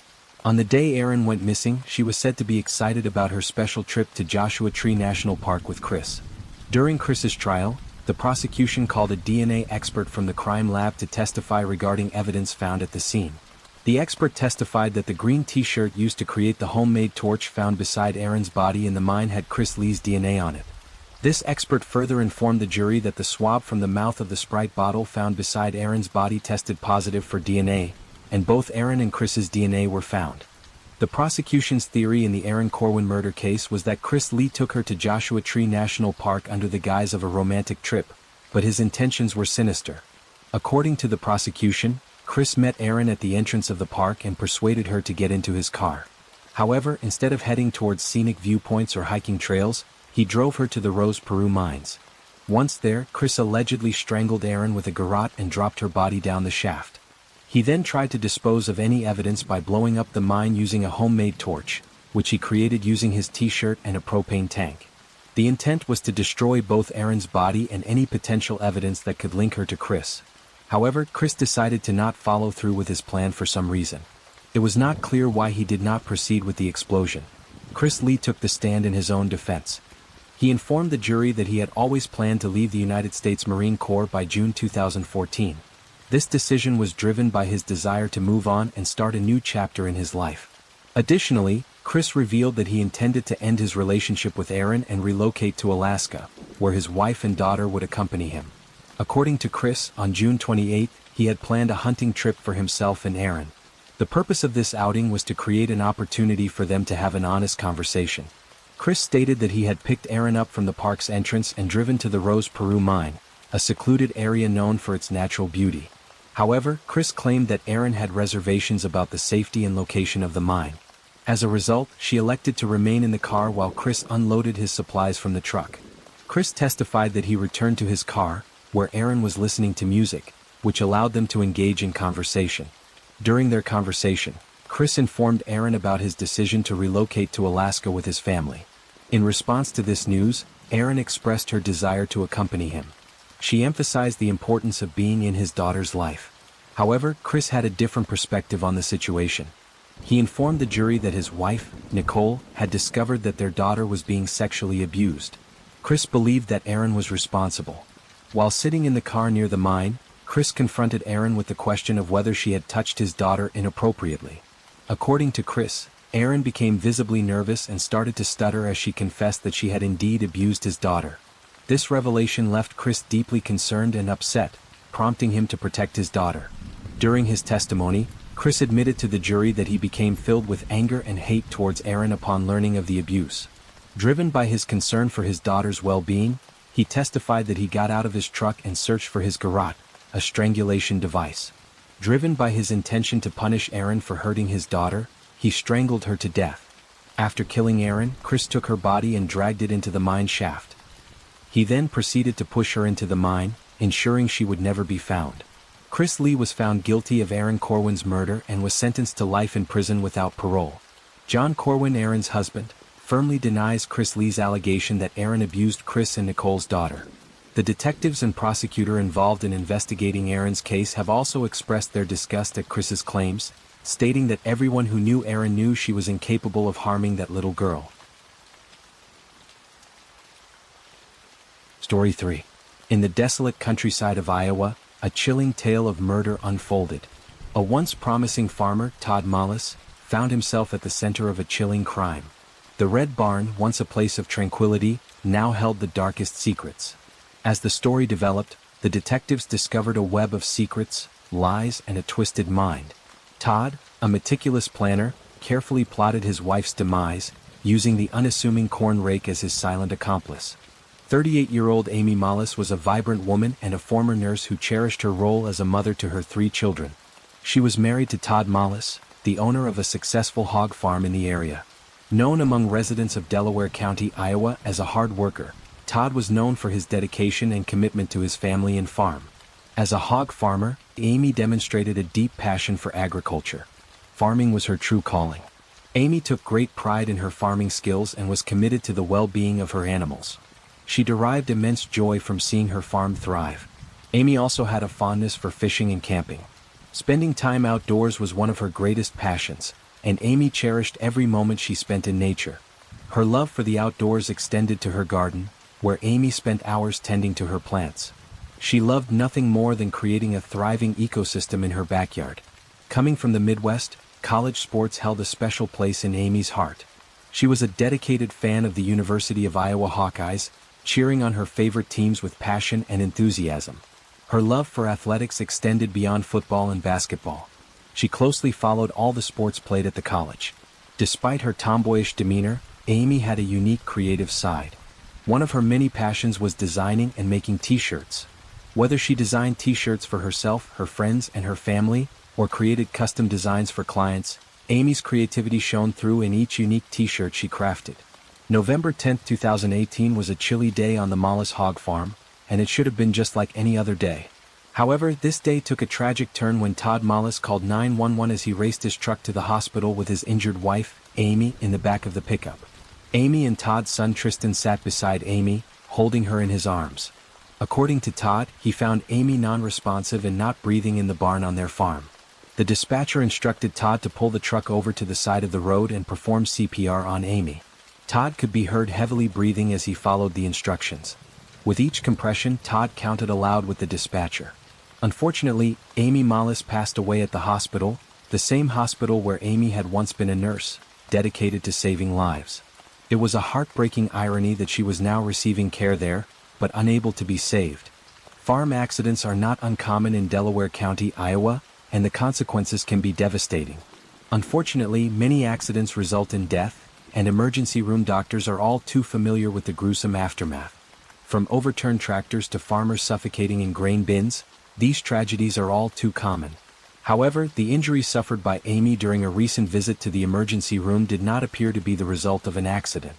On the day Erin went missing, she was said to be excited about her special trip to Joshua Tree National Park with Chris. During Chris's trial, the prosecution called a DNA expert from the crime lab to testify regarding evidence found at the scene. The expert testified that the green t-shirt used to create the homemade torch found beside Erin's body in the mine had Chris Lee's DNA on it. This expert further informed the jury that the swab from the mouth of the Sprite bottle found beside Erin's body tested positive for DNA, and both Erin and Chris's DNA were found. The prosecution's theory in the Erin Corwin murder case was that Chris Lee took her to Joshua Tree National Park under the guise of a romantic trip, but his intentions were sinister. According to the prosecution, Chris met Erin at the entrance of the park and persuaded her to get into his car. However, instead of heading towards scenic viewpoints or hiking trails, he drove her to the Rose Peru mines. Once there, Chris allegedly strangled Erin with a garrote and dropped her body down the shaft. He then tried to dispose of any evidence by blowing up the mine using a homemade torch, which he created using his t-shirt and a propane tank. The intent was to destroy both Erin's body and any potential evidence that could link her to Chris. However, Chris decided to not follow through with his plan for some reason. It was not clear why he did not proceed with the explosion. Chris Lee took the stand in his own defense. He informed the jury that he had always planned to leave the United States Marine Corps by June 2014. This decision was driven by his desire to move on and start a new chapter in his life. Additionally, Chris revealed that he intended to end his relationship with Erin and relocate to Alaska, where his wife and daughter would accompany him. According to Chris, on June 28, he had planned a hunting trip for himself and Erin. The purpose of this outing was to create an opportunity for them to have an honest conversation. Chris stated that he had picked Erin up from the park's entrance and driven to the Rose Peru mine, a secluded area known for its natural beauty. However, Chris claimed that Erin had reservations about the safety and location of the mine. As a result, she elected to remain in the car while Chris unloaded his supplies from the truck. Chris testified that he returned to his car, where Erin was listening to music, which allowed them to engage in conversation. During their conversation, Chris informed Erin about his decision to relocate to Alaska with his family. In response to this news, Erin expressed her desire to accompany him. She emphasized the importance of being in his daughter's life. However, Chris had a different perspective on the situation. He informed the jury that his wife, Nicole, had discovered that their daughter was being sexually abused. Chris believed that Erin was responsible. While sitting in the car near the mine, Chris confronted Erin with the question of whether she had touched his daughter inappropriately. According to Chris, Erin became visibly nervous and started to stutter as she confessed that she had indeed abused his daughter. This revelation left Chris deeply concerned and upset, prompting him to protect his daughter. During his testimony, Chris admitted to the jury that he became filled with anger and hate towards Erin upon learning of the abuse. Driven by his concern for his daughter's well-being, He testified that he got out of his truck and searched for his garrote, a strangulation device. Driven by his intention to punish Erin for hurting his daughter, he strangled her to death. After killing Erin, Chris took her body and dragged it into the mine shaft. He then proceeded to push her into the mine, ensuring she would never be found. Chris Lee was found guilty of Erin Corwin's murder and was sentenced to life in prison without parole. John Corwin, Erin's husband, firmly denies Chris Lee's allegation that Erin abused Chris and Nicole's daughter. The detectives and prosecutor involved in investigating Erin's case have also expressed their disgust at Chris's claims, stating that everyone who knew Erin knew she was incapable of harming that little girl. Story 3. In the desolate countryside of Iowa, a chilling tale of murder unfolded. A once promising farmer, Todd Mollis, found himself at the center of a chilling crime. The Red Barn, once a place of tranquility, now held the darkest secrets. As the story developed, the detectives discovered a web of secrets, lies, and a twisted mind. Todd, a meticulous planner, carefully plotted his wife's demise, using the unassuming corn rake as his silent accomplice. 38-year-old Amy Mollis was a vibrant woman and a former nurse who cherished her role as a mother to her 3 children. She was married to Todd Mollis, the owner of a successful hog farm in the area. Known among residents of Delaware County, Iowa, as a hard worker, Todd was known for his dedication and commitment to his family and farm. As a hog farmer, Amy demonstrated a deep passion for agriculture. Farming was her true calling. Amy took great pride in her farming skills and was committed to the well-being of her animals. She derived immense joy from seeing her farm thrive. Amy also had a fondness for fishing and camping. Spending time outdoors was one of her greatest passions, and Amy cherished every moment she spent in nature. Her love for the outdoors extended to her garden, where Amy spent hours tending to her plants. She loved nothing more than creating a thriving ecosystem in her backyard. Coming from the Midwest, college sports held a special place in Amy's heart. She was a dedicated fan of the University of Iowa Hawkeyes, cheering on her favorite teams with passion and enthusiasm. Her love for athletics extended beyond football and basketball. She closely followed all the sports played at the college. Despite her tomboyish demeanor, Amy had a unique creative side. One of her many passions was designing and making t-shirts. Whether she designed t-shirts for herself, her friends, and her family, or created custom designs for clients, Amy's creativity shone through in each unique t-shirt she crafted. November 10, 2018 was a chilly day on the Mollis hog farm, and it should have been just like any other day. However, this day took a tragic turn when Todd Mollis called 911 as he raced his truck to the hospital with his injured wife, Amy, in the back of the pickup. Amy and Todd's son Tristan sat beside Amy, holding her in his arms. According to Todd, he found Amy non-responsive and not breathing in the barn on their farm. The dispatcher instructed Todd to pull the truck over to the side of the road and perform CPR on Amy. Todd could be heard heavily breathing as he followed the instructions. With each compression, Todd counted aloud with the dispatcher. Unfortunately, Amy Mollis passed away at the hospital, the same hospital where Amy had once been a nurse, dedicated to saving lives. It was a heartbreaking irony that she was now receiving care there, but unable to be saved. Farm accidents are not uncommon in Delaware County, Iowa, and the consequences can be devastating. Unfortunately, many accidents result in death, and emergency room doctors are all too familiar with the gruesome aftermath. From overturned tractors to farmers suffocating in grain bins, these tragedies are all too common. However, the injuries suffered by Amy during a recent visit to the emergency room did not appear to be the result of an accident.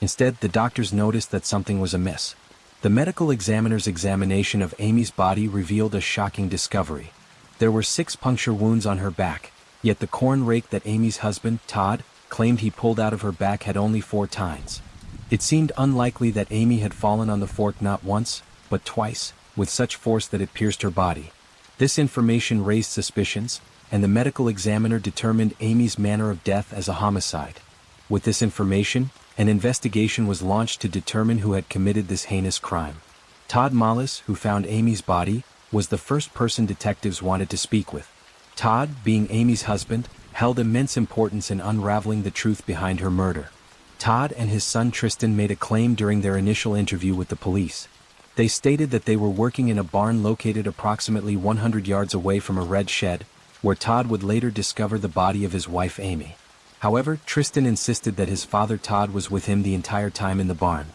Instead, the doctors noticed that something was amiss. The medical examiner's examination of Amy's body revealed a shocking discovery. There were 6 puncture wounds on her back, yet the corn rake that Amy's husband, Todd, claimed he pulled out of her back had only 4 tines. It seemed unlikely that Amy had fallen on the fork not once, but twice, with such force that it pierced her body. This information raised suspicions, and the medical examiner determined Amy's manner of death as a homicide. With this information, an investigation was launched to determine who had committed this heinous crime. Todd Mollis, who found Amy's body, was the first person detectives wanted to speak with. Todd, being Amy's husband, held immense importance in unraveling the truth behind her murder. Todd and his son Tristan made a claim during their initial interview with the police. They stated that they were working in a barn located approximately 100 yards away from a red shed, where Todd would later discover the body of his wife Amy. However, Tristan insisted that his father Todd was with him the entire time in the barn.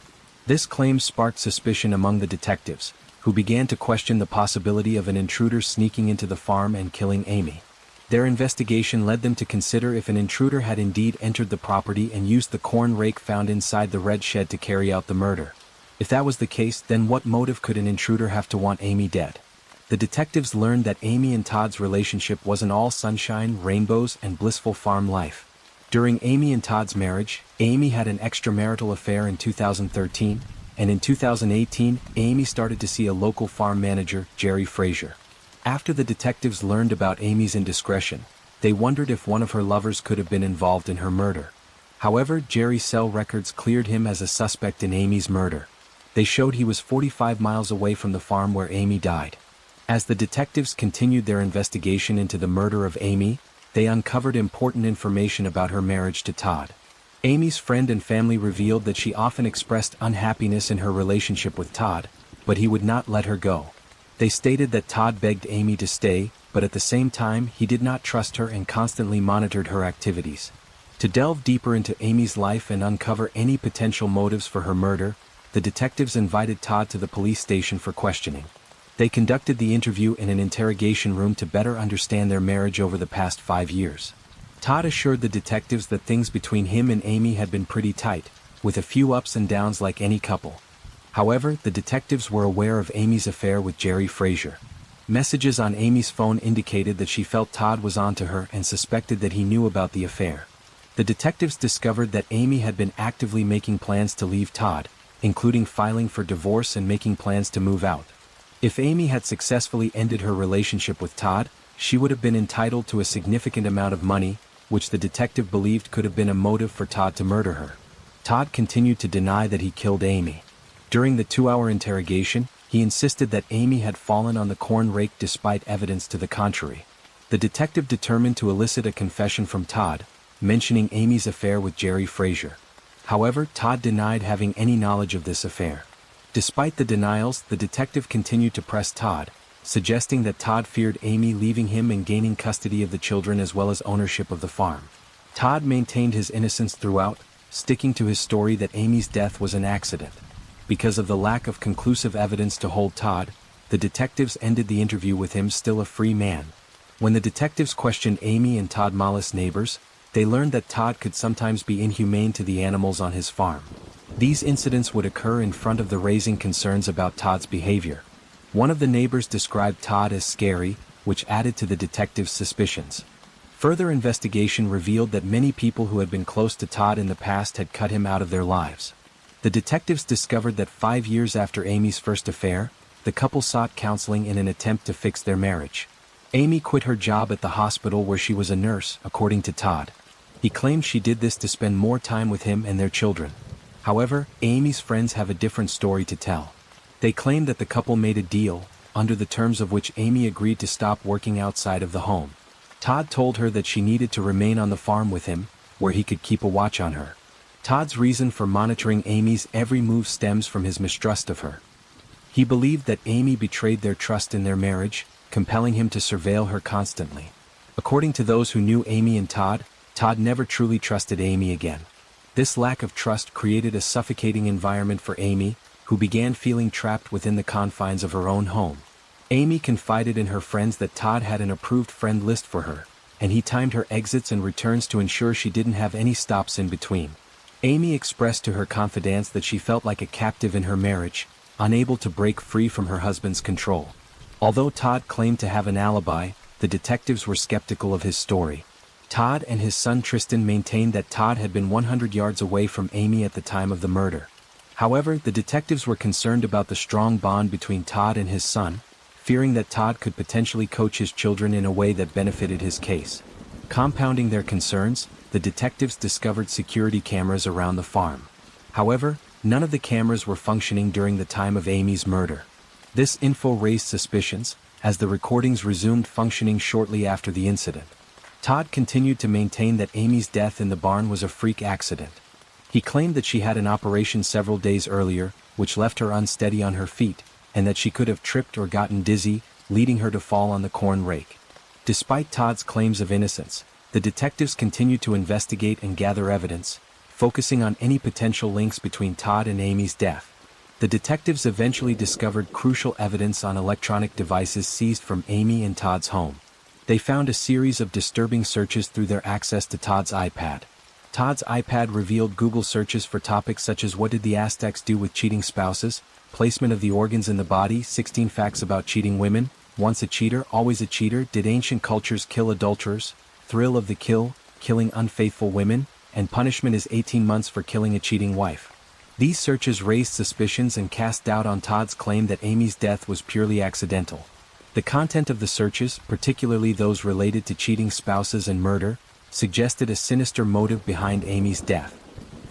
This claim sparked suspicion among the detectives, who began to question the possibility of an intruder sneaking into the farm and killing Amy. Their investigation led them to consider if an intruder had indeed entered the property and used the corn rake found inside the red shed to carry out the murder. If that was the case, then what motive could an intruder have to want Amy dead? The detectives learned that Amy and Todd's relationship wasn't all sunshine, rainbows, and blissful farm life. During Amy and Todd's marriage, Amy had an extramarital affair in 2013, and in 2018, Amy started to see a local farm manager, Jerry Frazier. After the detectives learned about Amy's indiscretion, they wondered if one of her lovers could have been involved in her murder. However, Jerry's cell records cleared him as a suspect in Amy's murder. They showed he was 45 miles away from the farm where Amy died. As the detectives continued their investigation into the murder of Amy, they uncovered important information about her marriage to Todd. Amy's friend and family revealed that she often expressed unhappiness in her relationship with Todd, but he would not let her go. They stated that Todd begged Amy to stay, but at the same time he did not trust her and constantly monitored her activities. To delve deeper into Amy's life and uncover any potential motives for her murder, the detectives invited Todd to the police station for questioning. They conducted the interview in an interrogation room to better understand their marriage over the past 5 years. Todd assured the detectives that things between him and Amy had been pretty tight, with a few ups and downs like any couple. However, the detectives were aware of Amy's affair with Jerry Frazier. Messages on Amy's phone indicated that she felt Todd was onto her and suspected that he knew about the affair. The detectives discovered that Amy had been actively making plans to leave Todd, including filing for divorce and making plans to move out. If Amy had successfully ended her relationship with Todd, she would have been entitled to a significant amount of money, which the detective believed could have been a motive for Todd to murder her. Todd continued to deny that he killed Amy. During the 2-hour interrogation, he insisted that Amy had fallen on the corn rake despite evidence to the contrary. The detective determined to elicit a confession from Todd, mentioning Amy's affair with Jerry Frazier. However, Todd denied having any knowledge of this affair. Despite the denials, the detective continued to press Todd, suggesting that Todd feared Amy leaving him and gaining custody of the children as well as ownership of the farm. Todd maintained his innocence throughout, sticking to his story that Amy's death was an accident. Because of the lack of conclusive evidence to hold Todd, the detectives ended the interview with him still a free man. When the detectives questioned Amy and Todd Mollis' neighbors, they learned that Todd could sometimes be inhumane to the animals on his farm. These incidents would occur in front of the raising concerns about Todd's behavior. One of the neighbors described Todd as scary, which added to the detectives' suspicions. Further investigation revealed that many people who had been close to Todd in the past had cut him out of their lives. The detectives discovered that 5 years after Amy's first affair, the couple sought counseling in an attempt to fix their marriage. Amy quit her job at the hospital where she was a nurse, according to Todd. He claimed she did this to spend more time with him and their children. However, Amy's friends have a different story to tell. They claim that the couple made a deal, under the terms of which Amy agreed to stop working outside of the home. Todd told her that she needed to remain on the farm with him, where he could keep a watch on her. Todd's reason for monitoring Amy's every move stems from his mistrust of her. He believed that Amy betrayed their trust in their marriage, compelling him to surveil her constantly. According to those who knew Amy and Todd, Todd never truly trusted Amy again. This lack of trust created a suffocating environment for Amy, who began feeling trapped within the confines of her own home. Amy confided in her friends that Todd had an approved friend list for her, and he timed her exits and returns to ensure she didn't have any stops in between. Amy expressed to her confidants that she felt like a captive in her marriage, unable to break free from her husband's control. Although Todd claimed to have an alibi, the detectives were skeptical of his story. Todd and his son Tristan maintained that Todd had been 100 yards away from Amy at the time of the murder. However, the detectives were concerned about the strong bond between Todd and his son, fearing that Todd could potentially coach his children in a way that benefited his case. Compounding their concerns, the detectives discovered security cameras around the farm. However, none of the cameras were functioning during the time of Amy's murder. This info raised suspicions, as the recordings resumed functioning shortly after the incident. Todd continued to maintain that Amy's death in the barn was a freak accident. He claimed that she had an operation several days earlier, which left her unsteady on her feet, and that she could have tripped or gotten dizzy, leading her to fall on the corn rake. Despite Todd's claims of innocence, the detectives continued to investigate and gather evidence, focusing on any potential links between Todd and Amy's death. The detectives eventually discovered crucial evidence on electronic devices seized from Amy and Todd's home. They found a series of disturbing searches through their access to Todd's iPad. Todd's iPad revealed Google searches for topics such as what did the Aztecs do with cheating spouses, placement of the organs in the body, 16 facts about cheating women, once a cheater, always a cheater, did ancient cultures kill adulterers, thrill of the kill, killing unfaithful women, and punishment is 18 months for killing a cheating wife. These searches raised suspicions and cast doubt on Todd's claim that Amy's death was purely accidental. The content of the searches, particularly those related to cheating spouses and murder, suggested a sinister motive behind Amy's death.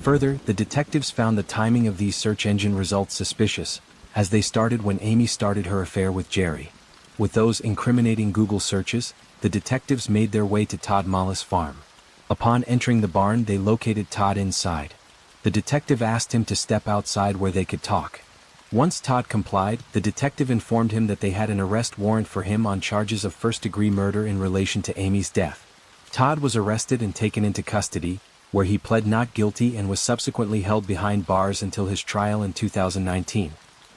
Further, the detectives found the timing of these search engine results suspicious, as they started when Amy started her affair with Jerry. With those incriminating Google searches, the detectives made their way to Todd Mollis' farm. Upon entering the barn, they located Todd inside. The detective asked him to step outside where they could talk. Once Todd complied, the detective informed him that they had an arrest warrant for him on charges of first-degree murder in relation to Amy's death. Todd was arrested and taken into custody, where he pled not guilty and was subsequently held behind bars until his trial in 2019.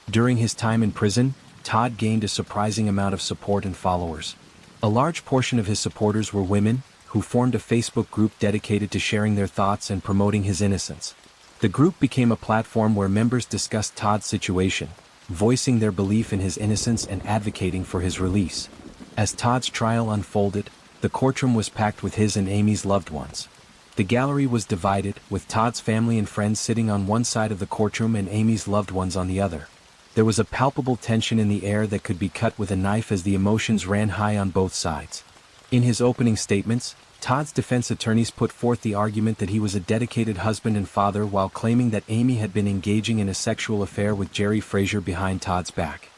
During his time in prison, Todd gained a surprising amount of support and followers. A large portion of his supporters were women, who formed a Facebook group dedicated to sharing their thoughts and promoting his innocence. The group became a platform where members discussed Todd's situation, voicing their belief in his innocence and advocating for his release. As Todd's trial unfolded, the courtroom was packed with his and Amy's loved ones. The gallery was divided, with Todd's family and friends sitting on one side of the courtroom and Amy's loved ones on the other. There was a palpable tension in the air that could be cut with a knife as the emotions ran high on both sides. In his opening statements, Todd's defense attorneys put forth the argument that he was a dedicated husband and father while claiming that Amy had been engaging in a sexual affair with Jerry Frazier behind Todd's back.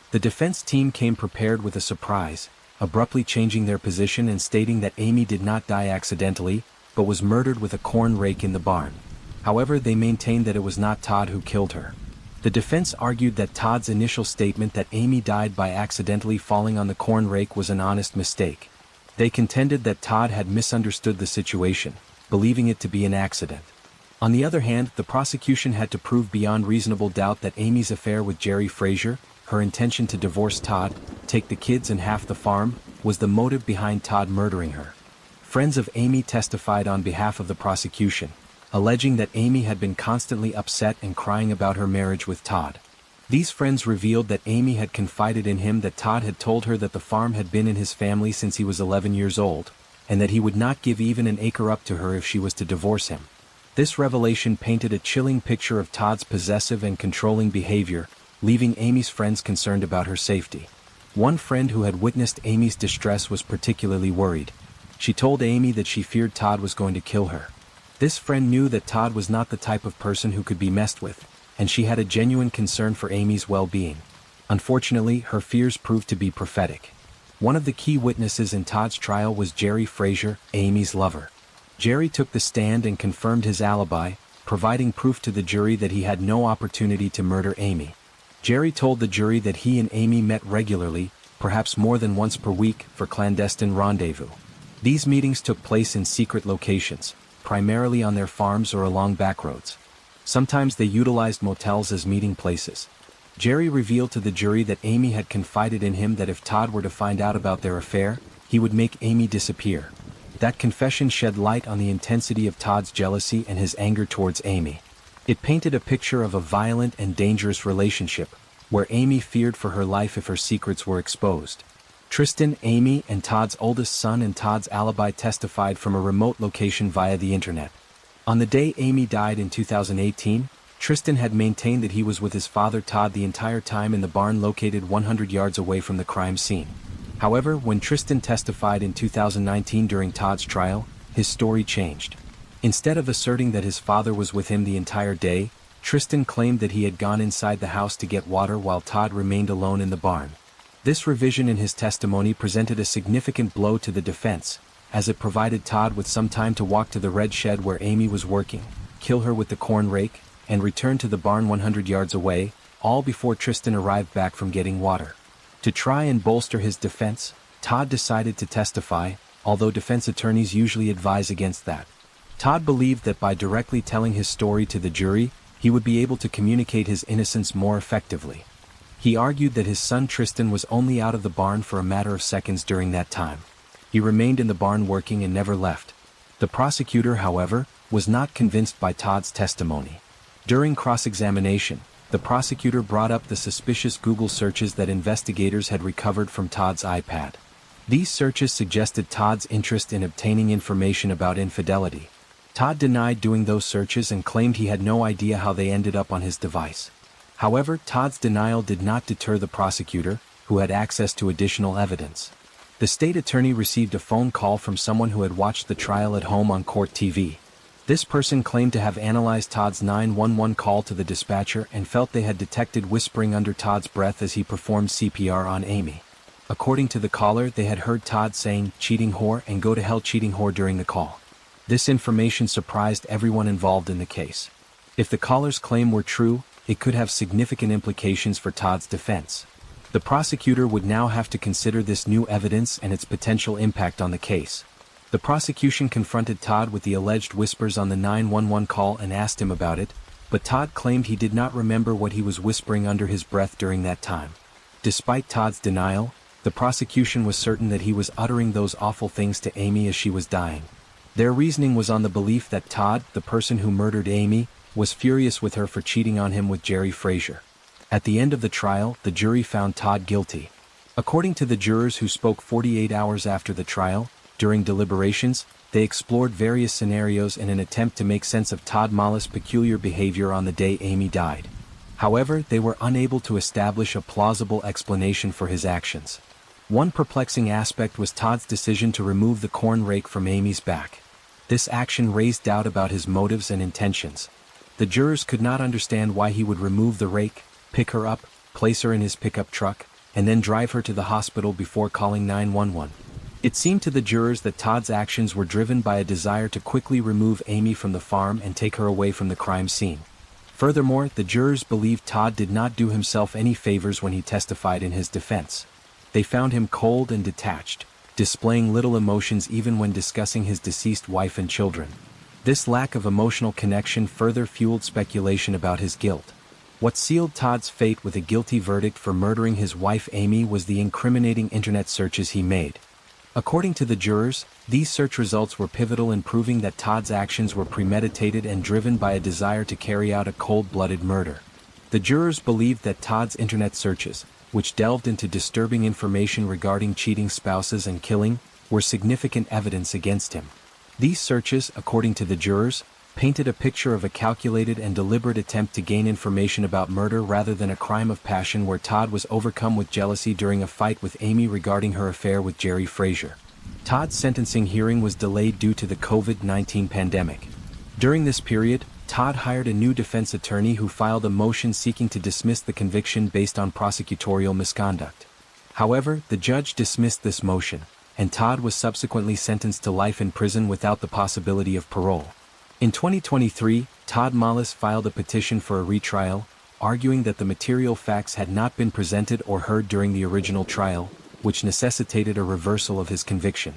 The defense team came prepared with a surprise, abruptly changing their position and stating that Amy did not die accidentally, but was murdered with a corn rake in the barn. However, they maintained that it was not Todd who killed her. The defense argued that Todd's initial statement that Amy died by accidentally falling on the corn rake was an honest mistake. They contended that Todd had misunderstood the situation, believing it to be an accident. On the other hand, the prosecution had to prove beyond reasonable doubt that Amy's affair with Jerry Frazier, her intention to divorce Todd, take the kids and half the farm, was the motive behind Todd murdering her. Friends of Amy testified on behalf of the prosecution, alleging that Amy had been constantly upset and crying about her marriage with Todd. These friends revealed that Amy had confided in him that Todd had told her that the farm had been in his family since he was 11 years old, and that he would not give even an acre up to her if she was to divorce him. This revelation painted a chilling picture of Todd's possessive and controlling behavior, leaving Amy's friends concerned about her safety. One friend who had witnessed Amy's distress was particularly worried. She told Amy that she feared Todd was going to kill her. This friend knew that Todd was not the type of person who could be messed with, and she had a genuine concern for Amy's well-being. Unfortunately, her fears proved to be prophetic. One of the key witnesses in Todd's trial was Jerry Frazier, Amy's lover. Jerry took the stand and confirmed his alibi, providing proof to the jury that he had no opportunity to murder Amy. Jerry told the jury that he and Amy met regularly, perhaps more than once per week, for clandestine rendezvous. These meetings took place in secret locations, primarily on their farms or along back roads. Sometimes they utilized motels as meeting places. Jerry revealed to the jury that Amy had confided in him that if Todd were to find out about their affair, he would make Amy disappear. That confession shed light on the intensity of Todd's jealousy and his anger towards Amy. It painted a picture of a violent and dangerous relationship, where Amy feared for her life if her secrets were exposed. Tristan, Amy, and Todd's oldest son and Todd's alibi testified from a remote location via the internet. On the day Amy died in 2018, Tristan had maintained that he was with his father Todd the entire time in the barn located 100 yards away from the crime scene. However, when Tristan testified in 2019 during Todd's trial, his story changed. Instead of asserting that his father was with him the entire day, Tristan claimed that he had gone inside the house to get water while Todd remained alone in the barn. This revision in his testimony presented a significant blow to the defense, as it provided Todd with some time to walk to the red shed where Amy was working, kill her with the corn rake, and return to the barn 100 yards away, all before Tristan arrived back from getting water. To try and bolster his defense, Todd decided to testify, although defense attorneys usually advise against that. Todd believed that by directly telling his story to the jury, he would be able to communicate his innocence more effectively. He argued that his son Tristan was only out of the barn for a matter of seconds during that time. He remained in the barn working and never left. The prosecutor, however, was not convinced by Todd's testimony. During cross-examination, the prosecutor brought up the suspicious Google searches that investigators had recovered from Todd's iPad. These searches suggested Todd's interest in obtaining information about infidelity. Todd denied doing those searches and claimed he had no idea how they ended up on his device. However, Todd's denial did not deter the prosecutor, who had access to additional evidence. The state attorney received a phone call from someone who had watched the trial at home on court TV. This person claimed to have analyzed Todd's 911 call to the dispatcher and felt they had detected whispering under Todd's breath as he performed CPR on Amy. According to the caller, they had heard Todd saying, "cheating whore" and "go to hell cheating whore" during the call. This information surprised everyone involved in the case. If the caller's claim were true, it could have significant implications for Todd's defense. The prosecutor would now have to consider this new evidence and its potential impact on the case. The prosecution confronted Todd with the alleged whispers on the 911 call and asked him about it, but Todd claimed he did not remember what he was whispering under his breath during that time. Despite Todd's denial, the prosecution was certain that he was uttering those awful things to Amy as she was dying. Their reasoning was on the belief that Todd, the person who murdered Amy, was furious with her for cheating on him with Jerry Frazier. At the end of the trial, the jury found Todd guilty. According to the jurors who spoke 48 hours after the trial, during deliberations, they explored various scenarios in an attempt to make sense of Todd Mollis' peculiar behavior on the day Amy died. However, they were unable to establish a plausible explanation for his actions. One perplexing aspect was Todd's decision to remove the corn rake from Amy's back. This action raised doubt about his motives and intentions. The jurors could not understand why he would remove the rake, pick her up, place her in his pickup truck, and then drive her to the hospital before calling 911. It seemed to the jurors that Todd's actions were driven by a desire to quickly remove Amy from the farm and take her away from the crime scene. Furthermore, the jurors believed Todd did not do himself any favors when he testified in his defense. They found him cold and detached, displaying little emotions even when discussing his deceased wife and children. This lack of emotional connection further fueled speculation about his guilt. What sealed Todd's fate with a guilty verdict for murdering his wife Amy was the incriminating internet searches he made. According to the jurors, these search results were pivotal in proving that Todd's actions were premeditated and driven by a desire to carry out a cold-blooded murder. The jurors believed that Todd's internet searches, which delved into disturbing information regarding cheating spouses and killing, were significant evidence against him. These searches, according to the jurors, painted a picture of a calculated and deliberate attempt to gain information about murder rather than a crime of passion where Todd was overcome with jealousy during a fight with Amy regarding her affair with Jerry Frazier. Todd's sentencing hearing was delayed due to the COVID-19 pandemic. During this period, Todd hired a new defense attorney who filed a motion seeking to dismiss the conviction based on prosecutorial misconduct. However, the judge dismissed this motion, and Todd was subsequently sentenced to life in prison without the possibility of parole. In 2023, Todd Mollis filed a petition for a retrial, arguing that the material facts had not been presented or heard during the original trial, which necessitated a reversal of his conviction.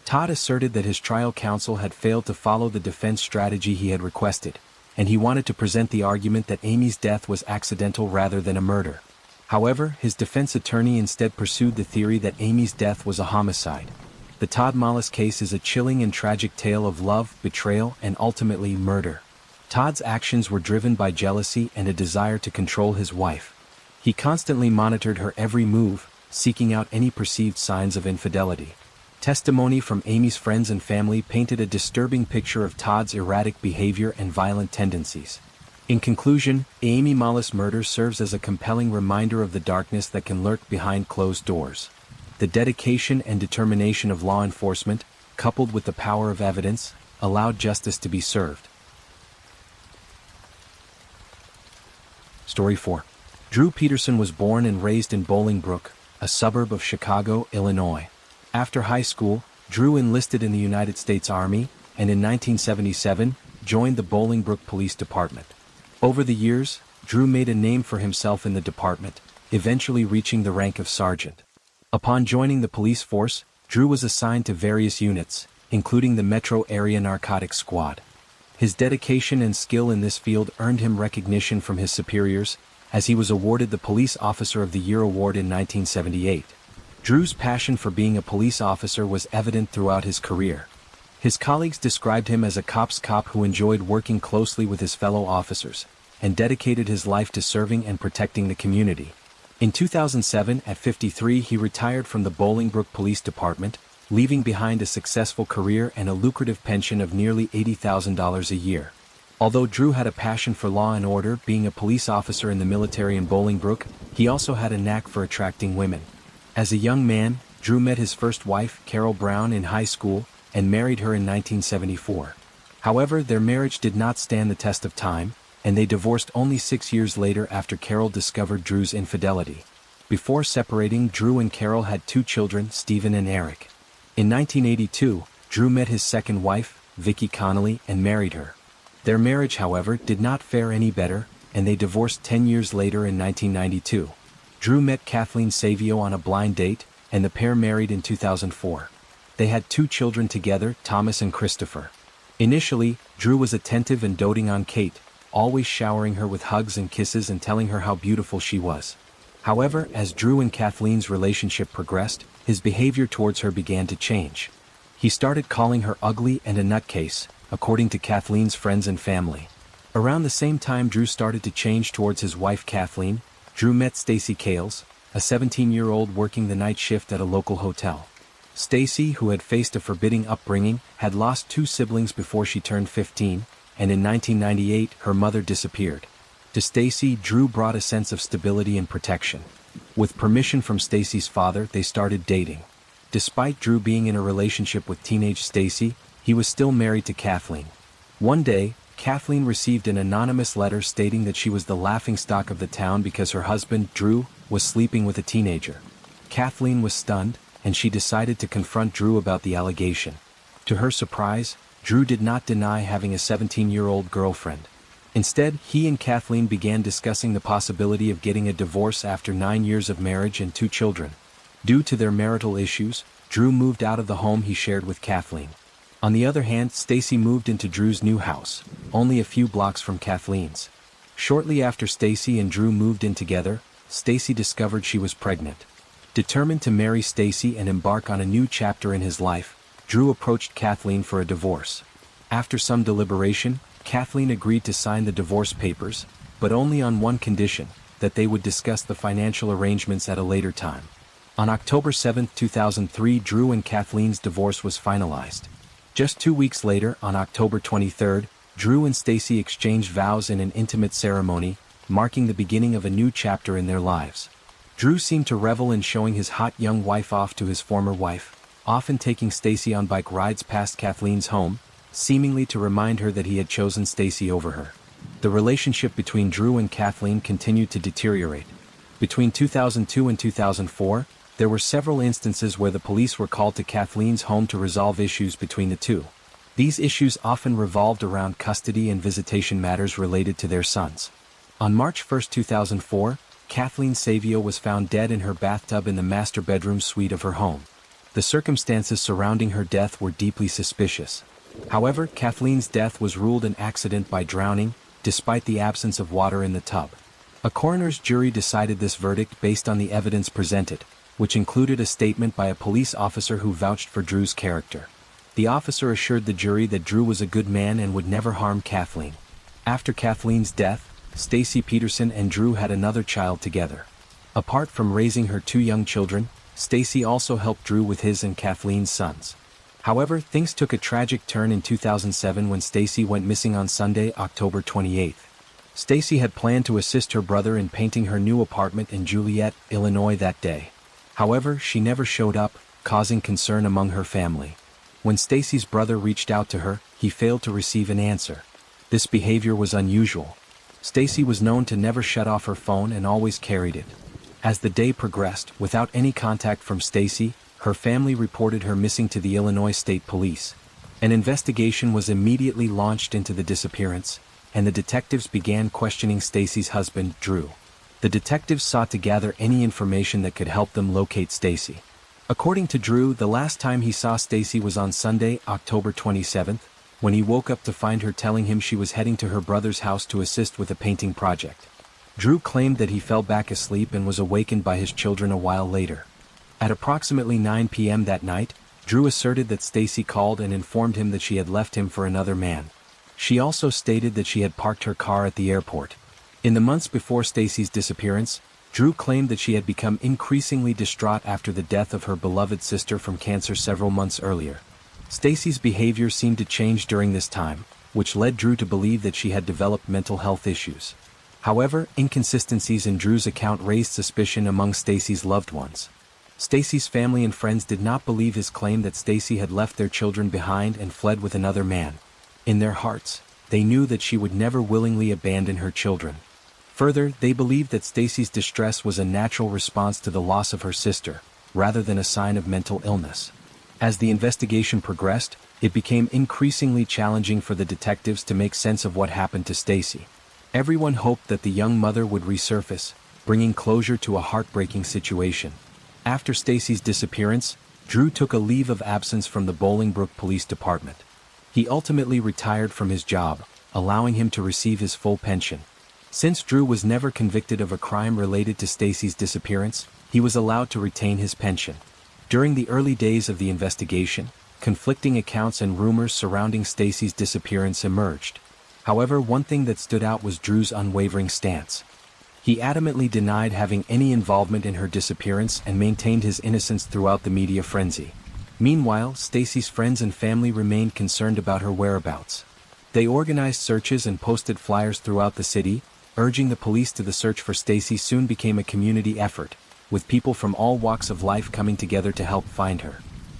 Todd asserted that his trial counsel had failed to follow the defense strategy he had requested, and he wanted to present the argument that Amy's death was accidental rather than a murder. However, his defense attorney instead pursued the theory that Amy's death was a homicide. The Todd Mollis case is a chilling and tragic tale of love, betrayal, and ultimately murder. Todd's actions were driven by jealousy and a desire to control his wife. He constantly monitored her every move, seeking out any perceived signs of infidelity. Testimony from Amy's friends and family painted a disturbing picture of Todd's erratic behavior and violent tendencies. In conclusion, Amy Mollis' murder serves as a compelling reminder of the darkness that can lurk behind closed doors. The dedication and determination of law enforcement, coupled with the power of evidence, allowed justice to be served. Story 4. Drew Peterson was born and raised in Bolingbrook, a suburb of Chicago, Illinois. After high school, Drew enlisted in the United States Army, and in 1977, joined the Bolingbrook Police Department. Over the years, Drew made a name for himself in the department, eventually reaching the rank of sergeant. Upon joining the police force, Drew was assigned to various units, including the Metro Area Narcotics Squad. His dedication and skill in this field earned him recognition from his superiors, as he was awarded the Police Officer of the Year award in 1978. Drew's passion for being a police officer was evident throughout his career. His colleagues described him as a cop's cop who enjoyed working closely with his fellow officers, and dedicated his life to serving and protecting the community. In 2007, at 53, he retired from the Bolingbrook Police Department, leaving behind a successful career and a lucrative pension of nearly $80,000 a year. Although Drew had a passion for law and order, being a police officer in the military in Bolingbrook, he also had a knack for attracting women. As a young man, Drew met his first wife, Carol Brown, in high school, and married her in 1974. However, their marriage did not stand the test of time, and they divorced only 6 years later after Carol discovered Drew's infidelity. Before separating, Drew and Carol had 2 children, Stephen and Eric. In 1982, Drew met his second wife, Vicki Connolly, and married her. Their marriage, however, did not fare any better, and they divorced 10 years later in 1992. Drew met Kathleen Savio on a blind date, and the pair married in 2004. They had 2 children together, Thomas and Christopher. Initially, Drew was attentive and doting on Kate, always showering her with hugs and kisses and telling her how beautiful she was. However, as Drew and Kathleen's relationship progressed, his behavior towards her began to change. He started calling her ugly and a nutcase, according to Kathleen's friends and family. Around the same time Drew started to change towards his wife Kathleen, Drew met Stacy Kales, a 17-year-old working the night shift at a local hotel. Stacy, who had faced a forbidding upbringing, had lost 2 siblings before she turned 15, and in 1998 her mother disappeared. To Stacy, Drew brought a sense of stability and protection. With permission from Stacy's father, they started dating. Despite Drew being in a relationship with teenage Stacy, he was still married to Kathleen. One day, Kathleen received an anonymous letter stating that she was the laughingstock of the town because her husband, Drew, was sleeping with a teenager. Kathleen was stunned, and she decided to confront Drew about the allegation. To her surprise, Drew did not deny having a 17-year-old girlfriend. Instead, he and Kathleen began discussing the possibility of getting a divorce after 9 years of marriage and 2 children. Due to their marital issues, Drew moved out of the home he shared with Kathleen. On the other hand, Stacy moved into Drew's new house, only a few blocks from Kathleen's. Shortly after Stacy and Drew moved in together, Stacy discovered she was pregnant. Determined to marry Stacy and embark on a new chapter in his life, Drew approached Kathleen for a divorce. After some deliberation, Kathleen agreed to sign the divorce papers, but only on one condition, that they would discuss the financial arrangements at a later time. On October 7, 2003, Drew and Kathleen's divorce was finalized. Just 2 weeks later, on October 23, Drew and Stacy exchanged vows in an intimate ceremony, marking the beginning of a new chapter in their lives. Drew seemed to revel in showing his hot young wife off to his former wife, often taking Stacy on bike rides past Kathleen's home, seemingly to remind her that he had chosen Stacy over her. The relationship between Drew and Kathleen continued to deteriorate. Between 2002 and 2004, there were several instances where the police were called to Kathleen's home to resolve issues between the two. These issues often revolved around custody and visitation matters related to their sons. On March 1, 2004, Kathleen Savio was found dead in her bathtub in the master bedroom suite of her home. The circumstances surrounding her death were deeply suspicious. However, Kathleen's death was ruled an accident by drowning, despite the absence of water in the tub. A coroner's jury decided this verdict based on the evidence presented, which included a statement by a police officer who vouched for Drew's character. The officer assured the jury that Drew was a good man and would never harm Kathleen. After Kathleen's death, Stacy Peterson and Drew had another child together. Apart from raising her 2 young children, Stacy also helped Drew with his and Kathleen's sons. However, things took a tragic turn in 2007 when Stacy went missing on Sunday, October 28. Stacy had planned to assist her brother in painting her new apartment in Joliet, Illinois that day. However, she never showed up, causing concern among her family. When Stacy's brother reached out to her, he failed to receive an answer. This behavior was unusual. Stacy was known to never shut off her phone and always carried it. As the day progressed, without any contact from Stacy, her family reported her missing to the Illinois State Police. An investigation was immediately launched into the disappearance, and the detectives began questioning Stacy's husband, Drew. The detectives sought to gather any information that could help them locate Stacy. According to Drew, the last time he saw Stacy was on Sunday, October 27, when he woke up to find her telling him she was heading to her brother's house to assist with a painting project. Drew claimed that he fell back asleep and was awakened by his children a while later. At approximately 9 p.m. that night, Drew asserted that Stacy called and informed him that she had left him for another man. She also stated that she had parked her car at the airport. In the months before Stacy's disappearance, Drew claimed that she had become increasingly distraught after the death of her beloved sister from cancer several months earlier. Stacy's behavior seemed to change during this time, which led Drew to believe that she had developed mental health issues. However, inconsistencies in Drew's account raised suspicion among Stacy's loved ones. Stacy's family and friends did not believe his claim that Stacy had left their children behind and fled with another man. In their hearts, they knew that she would never willingly abandon her children. Further, they believed that Stacy's distress was a natural response to the loss of her sister, rather than a sign of mental illness. As the investigation progressed, it became increasingly challenging for the detectives to make sense of what happened to Stacy. Everyone hoped that the young mother would resurface, bringing closure to a heartbreaking situation. After Stacy's disappearance, Drew took a leave of absence from the Bolingbrook Police Department. He ultimately retired from his job, allowing him to receive his full pension. Since Drew was never convicted of a crime related to Stacy's disappearance, he was allowed to retain his pension. During the early days of the investigation, conflicting accounts and rumors surrounding Stacy's disappearance emerged. However, one thing that stood out was Drew's unwavering stance. He adamantly denied having any involvement in her disappearance and maintained his innocence throughout the media frenzy. Meanwhile, Stacy's friends and family remained concerned about her whereabouts. They organized searches and posted flyers throughout the city, urging the police to the search for Stacy soon became a community effort, with people from all walks of life coming together to help find her.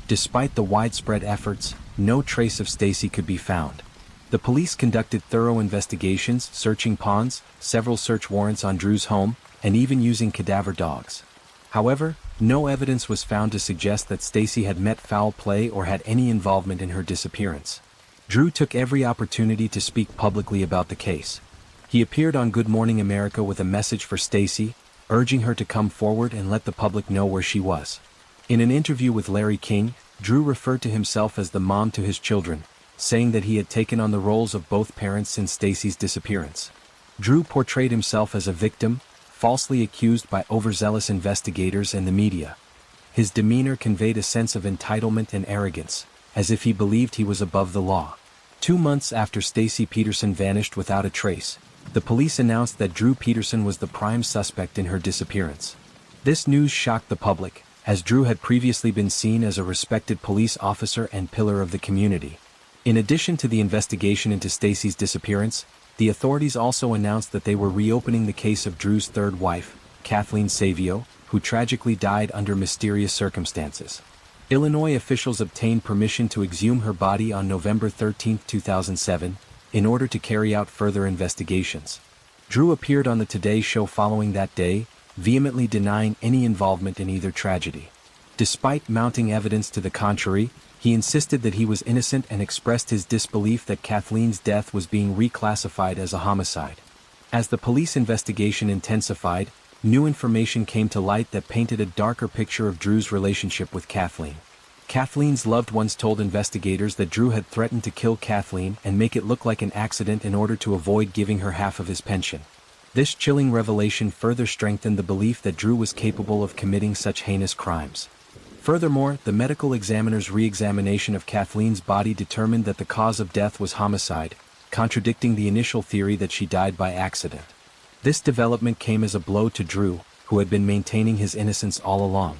Despite the widespread efforts, no trace of Stacy could be found. The police conducted thorough investigations, searching ponds, several search warrants on Drew's home, and even using cadaver dogs. However, no evidence was found to suggest that Stacy had met foul play or had any involvement in her disappearance. Drew took every opportunity to speak publicly about the case. He appeared on Good Morning America with a message for Stacy, urging her to come forward and let the public know where she was. In an interview with Larry King, Drew referred to himself as the mom to his children, saying that he had taken on the roles of both parents since Stacy's disappearance. Drew portrayed himself as a victim, falsely accused by overzealous investigators and the media. His demeanor conveyed a sense of entitlement and arrogance, as if he believed he was above the law. 2 months after Stacy Peterson vanished without a trace, the police announced that Drew Peterson was the prime suspect in her disappearance. This news shocked the public, as Drew had previously been seen as a respected police officer and pillar of the community. In addition to the investigation into Stacy's disappearance, the authorities also announced that they were reopening the case of Drew's third wife, Kathleen Savio, who tragically died under mysterious circumstances. Illinois officials obtained permission to exhume her body on November 13, 2007, in order to carry out further investigations. Drew appeared on the Today Show following that day, vehemently denying any involvement in either tragedy. Despite mounting evidence to the contrary, he insisted that he was innocent and expressed his disbelief that Kathleen's death was being reclassified as a homicide. As the police investigation intensified, new information came to light that painted a darker picture of Drew's relationship with Kathleen. Kathleen's loved ones told investigators that Drew had threatened to kill Kathleen and make it look like an accident in order to avoid giving her half of his pension. This chilling revelation further strengthened the belief that Drew was capable of committing such heinous crimes. Furthermore, the medical examiner's re-examination of Kathleen's body determined that the cause of death was homicide, contradicting the initial theory that she died by accident. This development came as a blow to Drew, who had been maintaining his innocence all along.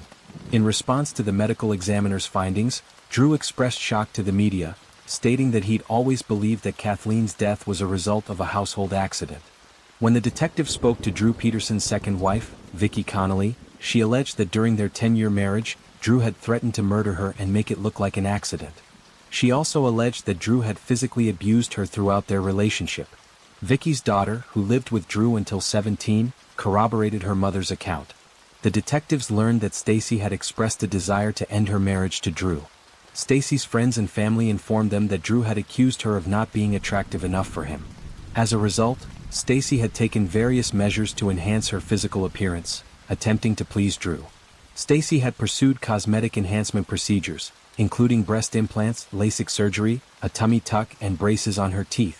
In response to the medical examiner's findings, Drew expressed shock to the media, stating that he'd always believed that Kathleen's death was a result of a household accident. When the detective spoke to Drew Peterson's second wife, Vicki Connolly, she alleged that during their 10-year marriage, Drew had threatened to murder her and make it look like an accident. She also alleged that Drew had physically abused her throughout their relationship. Vicki's daughter, who lived with Drew until 17, corroborated her mother's account. The detectives learned that Stacy had expressed a desire to end her marriage to Drew. Stacy's friends and family informed them that Drew had accused her of not being attractive enough for him. As a result, Stacy had taken various measures to enhance her physical appearance, attempting to please Drew. Stacy had pursued cosmetic enhancement procedures, including breast implants, LASIK surgery, a tummy tuck, and braces on her teeth.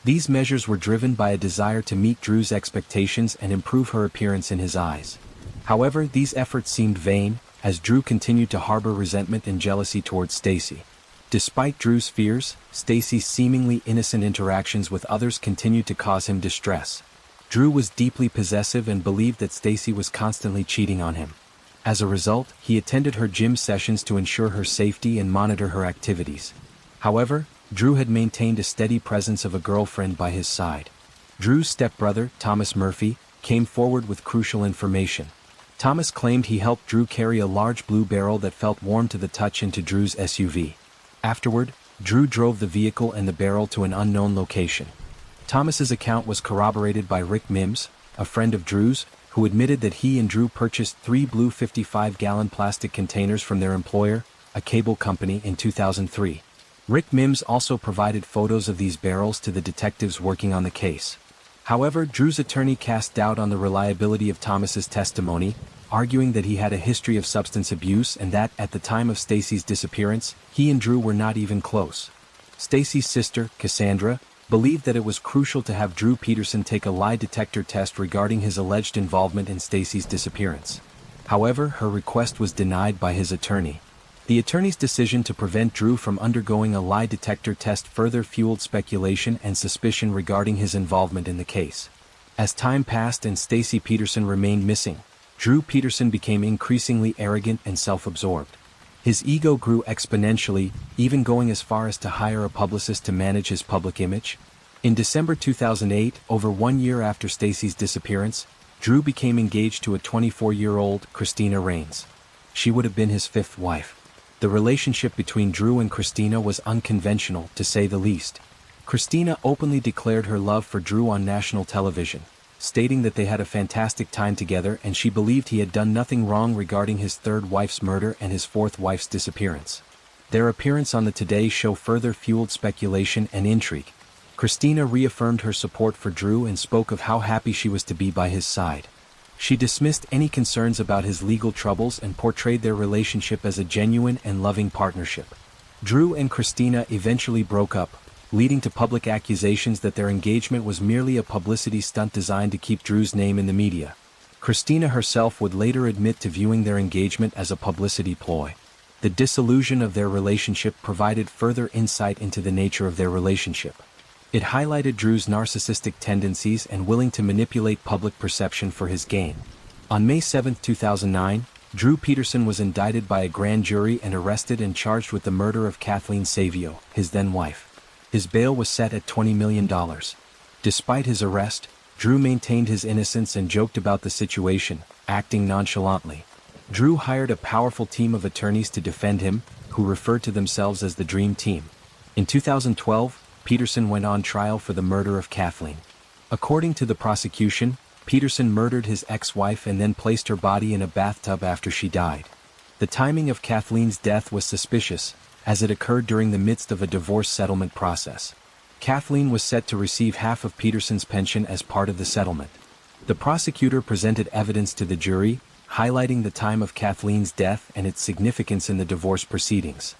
These measures were driven by a desire to meet Drew's expectations and improve her appearance in his eyes. However, these efforts seemed vain, as Drew continued to harbor resentment and jealousy towards Stacy. Despite Drew's fears, Stacy's seemingly innocent interactions with others continued to cause him distress. Drew was deeply possessive and believed that Stacy was constantly cheating on him. As a result, he attended her gym sessions to ensure her safety and monitor her activities. However, Drew had maintained a steady presence of a girlfriend by his side. Drew's stepbrother, Thomas Murphy, came forward with crucial information. Thomas claimed he helped Drew carry a large blue barrel that felt warm to the touch into Drew's SUV. Afterward, Drew drove the vehicle and the barrel to an unknown location. Thomas's account was corroborated by Rick Mims, a friend of Drew's, who admitted that he and Drew purchased 3 blue 55-gallon plastic containers from their employer, a cable company, in 2003. Rick Mims also provided photos of these barrels to the detectives working on the case. However, Drew's attorney cast doubt on the reliability of Thomas's testimony, arguing that he had a history of substance abuse and that, at the time of Stacy's disappearance, he and Drew were not even close. Stacy's sister, Cassandra, believed that it was crucial to have Drew Peterson take a lie detector test regarding his alleged involvement in Stacy's disappearance. However, her request was denied by his attorney. The attorney's decision to prevent Drew from undergoing a lie detector test further fueled speculation and suspicion regarding his involvement in the case. As time passed and Stacy Peterson remained missing, Drew Peterson became increasingly arrogant and self-absorbed. His ego grew exponentially, even going as far as to hire a publicist to manage his public image. In December 2008, over 1 year after Stacy's disappearance, Drew became engaged to a 24-year-old Christina Rains. She would have been his 5th wife. The relationship between Drew and Christina was unconventional, to say the least. Christina openly declared her love for Drew on national television, stating that they had a fantastic time together and she believed he had done nothing wrong regarding his 3rd wife's murder and his 4th wife's disappearance. Their appearance on the Today Show further fueled speculation and intrigue. Christina reaffirmed her support for Drew and spoke of how happy she was to be by his side. She dismissed any concerns about his legal troubles and portrayed their relationship as a genuine and loving partnership. Drew and Christina eventually broke up, leading to public accusations that their engagement was merely a publicity stunt designed to keep Drew's name in the media. Christina herself would later admit to viewing their engagement as a publicity ploy. The dissolution of their relationship provided further insight into the nature of their relationship. It highlighted Drew's narcissistic tendencies and willing to manipulate public perception for his gain. On May 7, 2009, Drew Peterson was indicted by a grand jury and arrested and charged with the murder of Kathleen Savio, his then-wife. His bail was set at $20 million. Despite his arrest, Drew maintained his innocence and joked about the situation, acting nonchalantly. Drew hired a powerful team of attorneys to defend him, who referred to themselves as the Dream Team. In 2012, Peterson went on trial for the murder of Kathleen. According to the prosecution, Peterson murdered his ex-wife and then placed her body in a bathtub after she died. The timing of Kathleen's death was suspicious, as it occurred during the midst of a divorce settlement process. Kathleen was set to receive half of Peterson's pension as part of the settlement. The prosecutor presented evidence to the jury, highlighting the time of Kathleen's death and its significance in the divorce proceedings.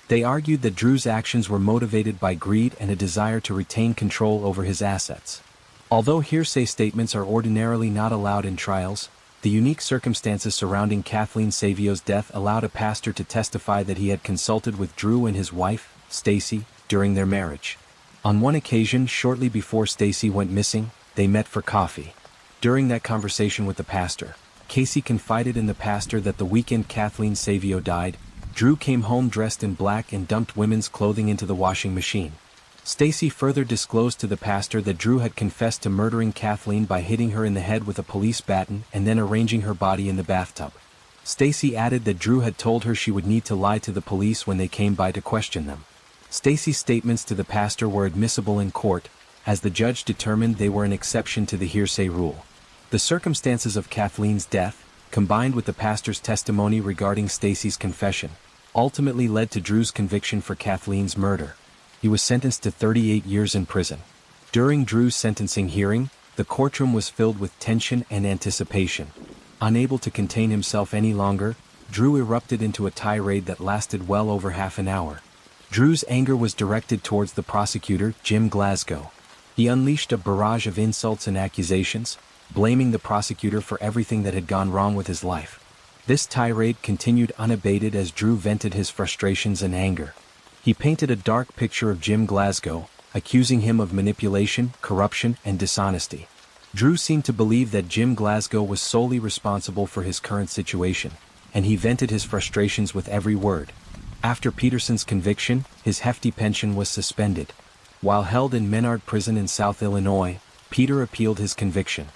They argued that Drew's actions were motivated by greed and a desire to retain control over his assets. Although hearsay statements are ordinarily not allowed in trials, the unique circumstances surrounding Kathleen Savio's death allowed a pastor to testify that he had consulted with Drew and his wife, Stacy, during their marriage. On one occasion, shortly before Stacy went missing, they met for coffee. During that conversation with the pastor, Casey confided in the pastor that the weekend Kathleen Savio died, Drew came home dressed in black and dumped women's clothing into the washing machine. Stacy further disclosed to the pastor that Drew had confessed to murdering Kathleen by hitting her in the head with a police baton and then arranging her body in the bathtub. Stacy added that Drew had told her she would need to lie to the police when they came by to question them. Stacy's statements to the pastor were admissible in court, as the judge determined they were an exception to the hearsay rule. The circumstances of Kathleen's death, combined with the pastor's testimony regarding Stacy's confession, ultimately led to Drew's conviction for Kathleen's murder. He was sentenced to 38 years in prison. During Drew's sentencing hearing, the courtroom was filled with tension and anticipation. Unable to contain himself any longer, Drew erupted into a tirade that lasted well over half an hour. Drew's anger was directed towards the prosecutor, Jim Glasgow. He unleashed a barrage of insults and accusations, blaming the prosecutor for everything that had gone wrong with his life. This tirade continued unabated as Drew vented his frustrations and anger. He painted a dark picture of Jim Glasgow, accusing him of manipulation, corruption, and dishonesty. Drew seemed to believe that Jim Glasgow was solely responsible for his current situation, and he vented his frustrations with every word. After Peterson's conviction, his hefty pension was suspended. While held in Menard Prison in South Illinois, Peter appealed his conviction.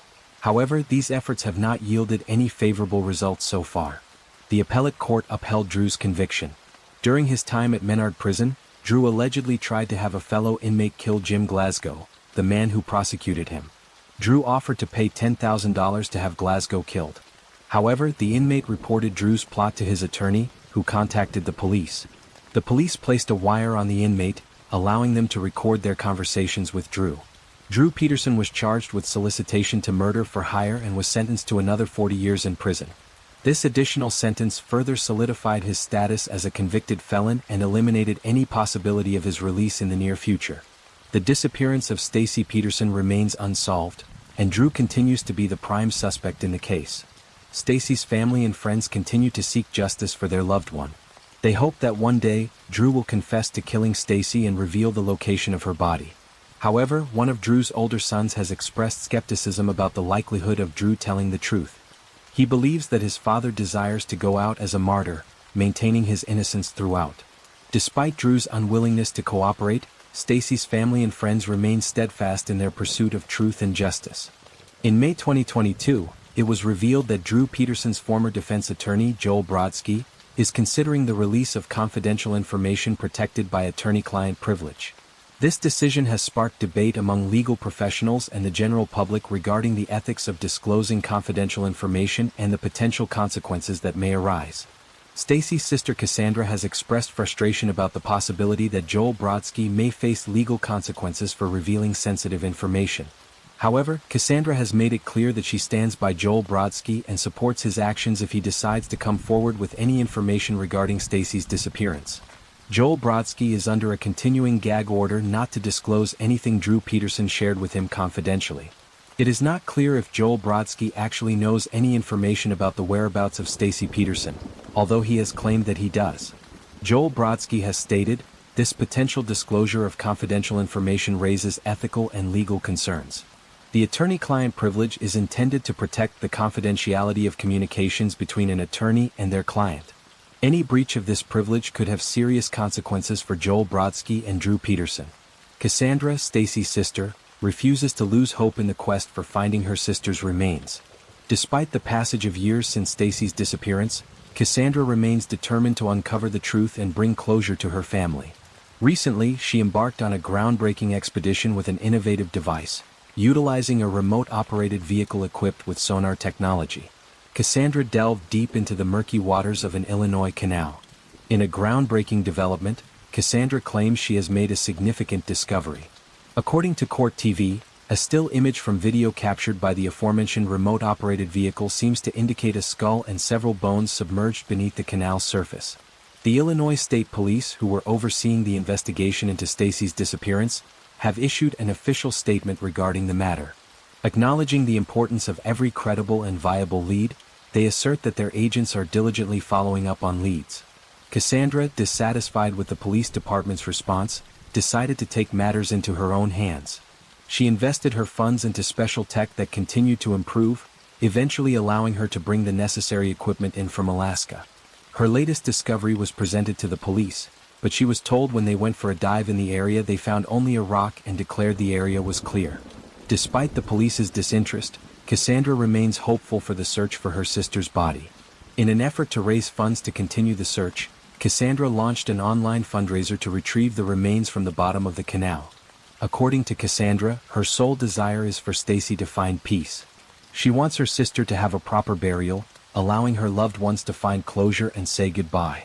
However, these efforts have not yielded any favorable results so far. The appellate court upheld Drew's conviction. During his time at Menard Prison, Drew allegedly tried to have a fellow inmate kill Jim Glasgow, the man who prosecuted him. Drew offered to pay $10,000 to have Glasgow killed. However, the inmate reported Drew's plot to his attorney, who contacted the police. The police placed a wire on the inmate, allowing them to record their conversations with Drew. Drew Peterson was charged with solicitation to murder for hire and was sentenced to another 40 years in prison. This additional sentence further solidified his status as a convicted felon and eliminated any possibility of his release in the near future. The disappearance of Stacy Peterson remains unsolved, and Drew continues to be the prime suspect in the case. Stacy's family and friends continue to seek justice for their loved one. They hope that one day, Drew will confess to killing Stacy and reveal the location of her body. However, one of Drew's older sons has expressed skepticism about the likelihood of Drew telling the truth. He believes that his father desires to go out as a martyr, maintaining his innocence throughout. Despite Drew's unwillingness to cooperate, Stacy's family and friends remain steadfast in their pursuit of truth and justice. In May 2022, it was revealed that Drew Peterson's former defense attorney, Joel Brodsky, is considering the release of confidential information protected by attorney-client privilege. This decision has sparked debate among legal professionals and the general public regarding the ethics of disclosing confidential information and the potential consequences that may arise. Stacy's sister Cassandra has expressed frustration about the possibility that Joel Brodsky may face legal consequences for revealing sensitive information. However, Cassandra has made it clear that she stands by Joel Brodsky and supports his actions if he decides to come forward with any information regarding Stacy's disappearance. Joel Brodsky is under a continuing gag order not to disclose anything Drew Peterson shared with him confidentially. It is not clear if Joel Brodsky actually knows any information about the whereabouts of Stacy Peterson, although he has claimed that he does. Joel Brodsky has stated, "This potential disclosure of confidential information raises ethical and legal concerns." The attorney-client privilege is intended to protect the confidentiality of communications between an attorney and their client. Any breach of this privilege could have serious consequences for Joel Brodsky and Drew Peterson. Cassandra, Stacy's sister, refuses to lose hope in the quest for finding her sister's remains. Despite the passage of years since Stacy's disappearance, Cassandra remains determined to uncover the truth and bring closure to her family. Recently, she embarked on a groundbreaking expedition with an innovative device, utilizing a remote-operated vehicle equipped with sonar technology. Cassandra delved deep into the murky waters of an Illinois canal. In a groundbreaking development, Cassandra claims she has made a significant discovery. According to Court TV, a still image from video captured by the aforementioned remote-operated vehicle seems to indicate a skull and several bones submerged beneath the canal's surface. The Illinois State Police, who were overseeing the investigation into Stacy's disappearance, have issued an official statement regarding the matter. Acknowledging the importance of every credible and viable lead, they assert that their agents are diligently following up on leads. Cassandra, dissatisfied with the police department's response, decided to take matters into her own hands. She invested her funds into special tech that continued to improve, eventually allowing her to bring the necessary equipment in from Alaska. Her latest discovery was presented to the police, but she was told when they went for a dive in the area they found only a rock and declared the area was clear. Despite the police's disinterest, Cassandra remains hopeful for the search for her sister's body. In an effort to raise funds to continue the search, Cassandra launched an online fundraiser to retrieve the remains from the bottom of the canal. According to Cassandra, her sole desire is for Stacy to find peace. She wants her sister to have a proper burial, allowing her loved ones to find closure and say goodbye.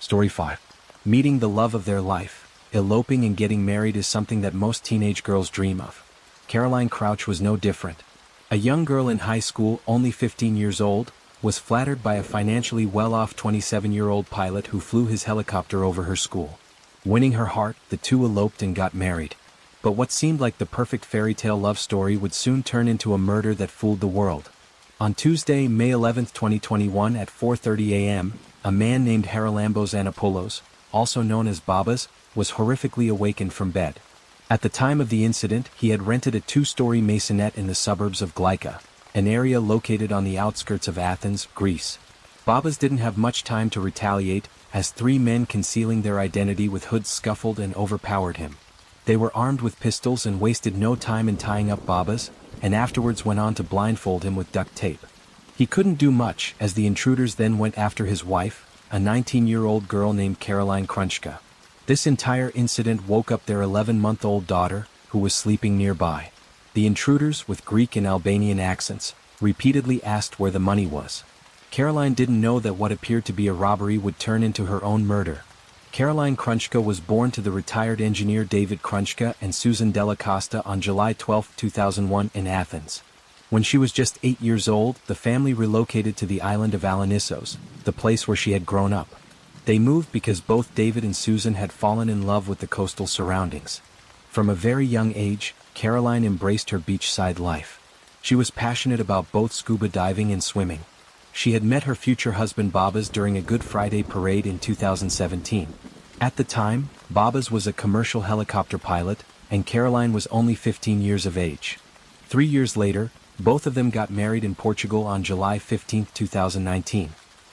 Story 5. Meeting the love of their life. Eloping and getting married is something that most teenage girls dream of. Caroline Crouch was no different. A young girl in high school, only 15 years old, was flattered by a financially well-off 27-year-old pilot who flew his helicopter over her school. Winning her heart, the two eloped and got married. But what seemed like the perfect fairy tale love story would soon turn into a murder that fooled the world. On Tuesday, May 11, 2021 at 4:30 a.m., a man named Haralambos Anapoulos, also known as Babas, was horrifically awakened from bed. At the time of the incident, he had rented a 2-story maisonette in the suburbs of Glyka, an area located on the outskirts of Athens, Greece. Babas didn't have much time to retaliate, as 3 men concealing their identity with hoods scuffled and overpowered him. They were armed with pistols and wasted no time in tying up Babas, and afterwards went on to blindfold him with duct tape. He couldn't do much, as the intruders then went after his wife, a 19-year-old girl named Caroline Krunchka. This entire incident woke up their 11-month-old daughter, who was sleeping nearby. The intruders, with Greek and Albanian accents, repeatedly asked where the money was. Caroline didn't know that what appeared to be a robbery would turn into her own murder. Caroline Krunchka was born to the retired engineer David Krunchka and Susan Della Costa on July 12, 2001 in Athens. When she was just 8 years old, the family relocated to the island of Alanissos, the place where she had grown up. They moved because both David and Susan had fallen in love with the coastal surroundings. From a very young age, Caroline embraced her beachside life. She was passionate about both scuba diving and swimming. She had met her future husband Babas during a Good Friday parade in 2017. At the time, Babas was a commercial helicopter pilot, and Caroline was only 15 years of age. 3 years later, both of them got married in Portugal on July 15, 2019.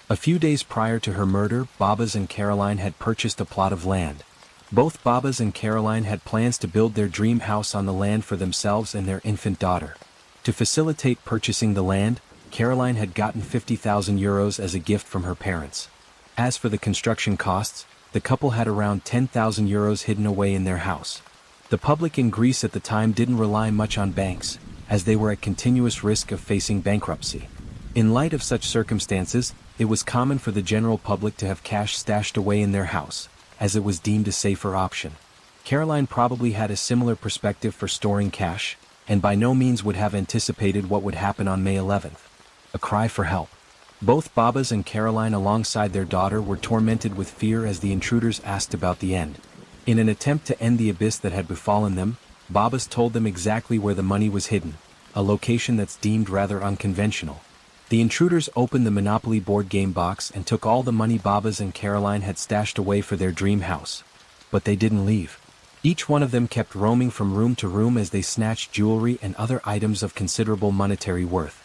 A few days prior to her murder, Babas and Caroline had purchased a plot of land. Both Babas and Caroline had plans to build their dream house on the land for themselves and their infant daughter. To facilitate purchasing the land, Caroline had gotten 50,000 euros as a gift from her parents. As for the construction costs, the couple had around 10,000 euros hidden away in their house. The public in Greece at the time didn't rely much on banks, as they were at continuous risk of facing bankruptcy. In light of such circumstances, it was common for the general public to have cash stashed away in their house, as it was deemed a safer option. Caroline probably had a similar perspective for storing cash, and by no means would have anticipated what would happen on May 11th. A cry for help. Both Babas and Caroline alongside their daughter were tormented with fear as the intruders asked about the end. In an attempt to end the abyss that had befallen them, Babas told them exactly where the money was hidden, a location that's deemed rather unconventional. The intruders opened the Monopoly board game box and took all the money Babas and Caroline had stashed away for their dream house. But they didn't leave. Each one of them kept roaming from room to room as they snatched jewelry and other items of considerable monetary worth.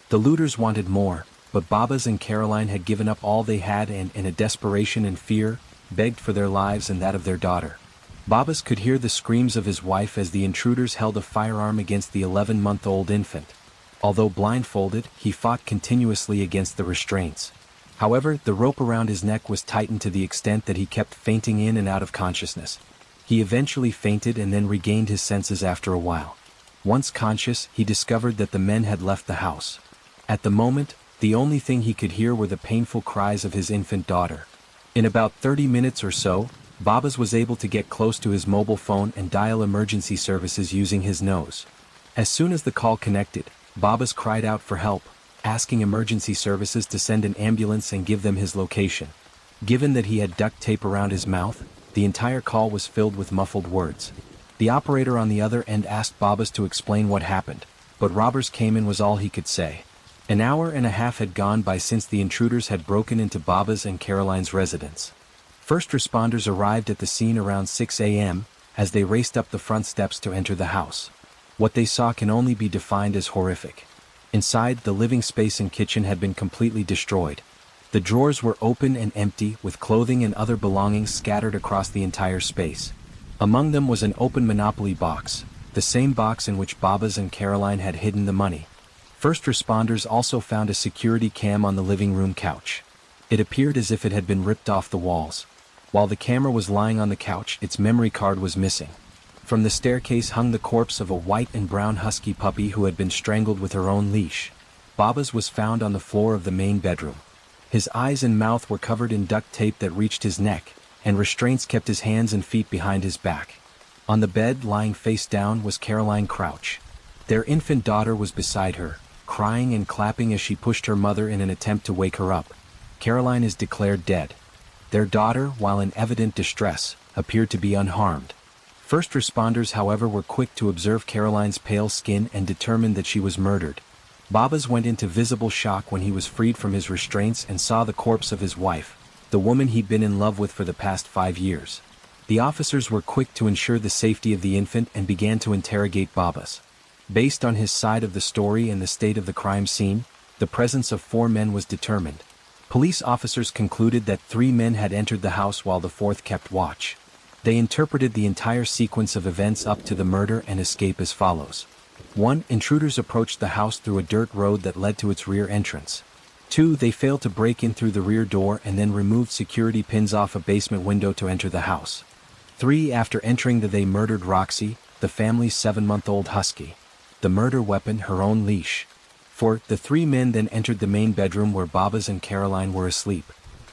The looters wanted more, but Babas and Caroline had given up all they had and, in a desperation and fear, begged for their lives and that of their daughter. Babas could hear the screams of his wife as the intruders held a firearm against the 11-month-old infant. Although blindfolded, he fought continuously against the restraints. However, the rope around his neck was tightened to the extent that he kept fainting in and out of consciousness. He eventually fainted and then regained his senses after a while. Once conscious, he discovered that the men had left the house. At the moment, the only thing he could hear were the painful cries of his infant daughter. In about 30 minutes or so, Babas was able to get close to his mobile phone and dial emergency services using his nose. As soon as the call connected, Babas cried out for help, asking emergency services to send an ambulance and give them his location. Given that he had duct tape around his mouth, the entire call was filled with muffled words. The operator on the other end asked Babas to explain what happened, but robbers came in was all he could say. An hour and a half had gone by since the intruders had broken into Babas and Caroline's residence. First responders arrived at the scene around 6 a.m., as they raced up the front steps to enter the house. What they saw can only be defined as horrific. Inside, the living space and kitchen had been completely destroyed. The drawers were open and empty, with clothing and other belongings scattered across the entire space. Among them was an open Monopoly box, the same box in which Babas and Caroline had hidden the money. First responders also found a security cam on the living room couch. It appeared as if it had been ripped off the walls. While the camera was lying on the couch, its memory card was missing. From the staircase hung the corpse of a white and brown husky puppy who had been strangled with her own leash. Babas was found on the floor of the main bedroom. His eyes and mouth were covered in duct tape that reached his neck, and restraints kept his hands and feet behind his back. On the bed, lying face down, was Caroline Crouch. Their infant daughter was beside her, crying and clapping as she pushed her mother in an attempt to wake her up. Caroline is declared dead. Their daughter, while in evident distress, appeared to be unharmed. First responders, however, were quick to observe Caroline's pale skin and determined that she was murdered. Babas went into visible shock when he was freed from his restraints and saw the corpse of his wife, the woman he'd been in love with for the past 5 years. The officers were quick to ensure the safety of the infant and began to interrogate Babas. Based on his side of the story and the state of the crime scene, the presence of 4 men was determined. Police officers concluded that 3 men had entered the house while the 4th kept watch. They interpreted the entire sequence of events up to the murder and escape as follows. 1. Intruders approached the house through a dirt road that led to its rear entrance. 2. They failed to break in through the rear door and then removed security pins off a basement window to enter the house. 3. After entering they murdered Roxy, the family's 7-month-old husky. The murder weapon, her own leash. 4. The 3 men then entered the main bedroom where Babas and Caroline were asleep.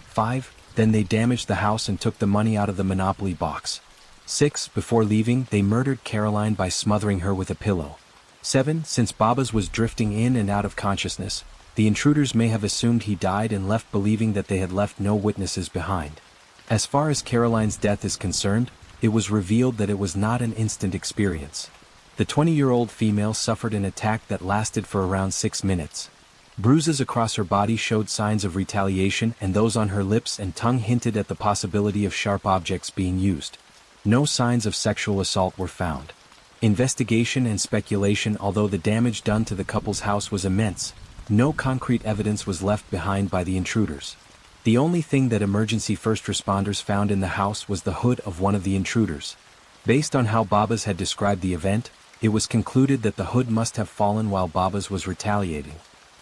5. Then they damaged the house and took the money out of the Monopoly box. 6. Before leaving, they murdered Caroline by smothering her with a pillow. 7. Since Babas was drifting in and out of consciousness, the intruders may have assumed he died and left, believing that they had left no witnesses behind. As far as Caroline's death is concerned, it was revealed that it was not an instant experience. The 20-year-old female suffered an attack that lasted for around 6 minutes. Bruises across her body showed signs of retaliation, and those on her lips and tongue hinted at the possibility of sharp objects being used. No signs of sexual assault were found. Investigation and speculation. Although the damage done to the couple's house was immense, no concrete evidence was left behind by the intruders. The only thing that emergency first responders found in the house was the hood of one of the intruders. Based on how Babas had described the event, it was concluded that the hood must have fallen while Babas was retaliating.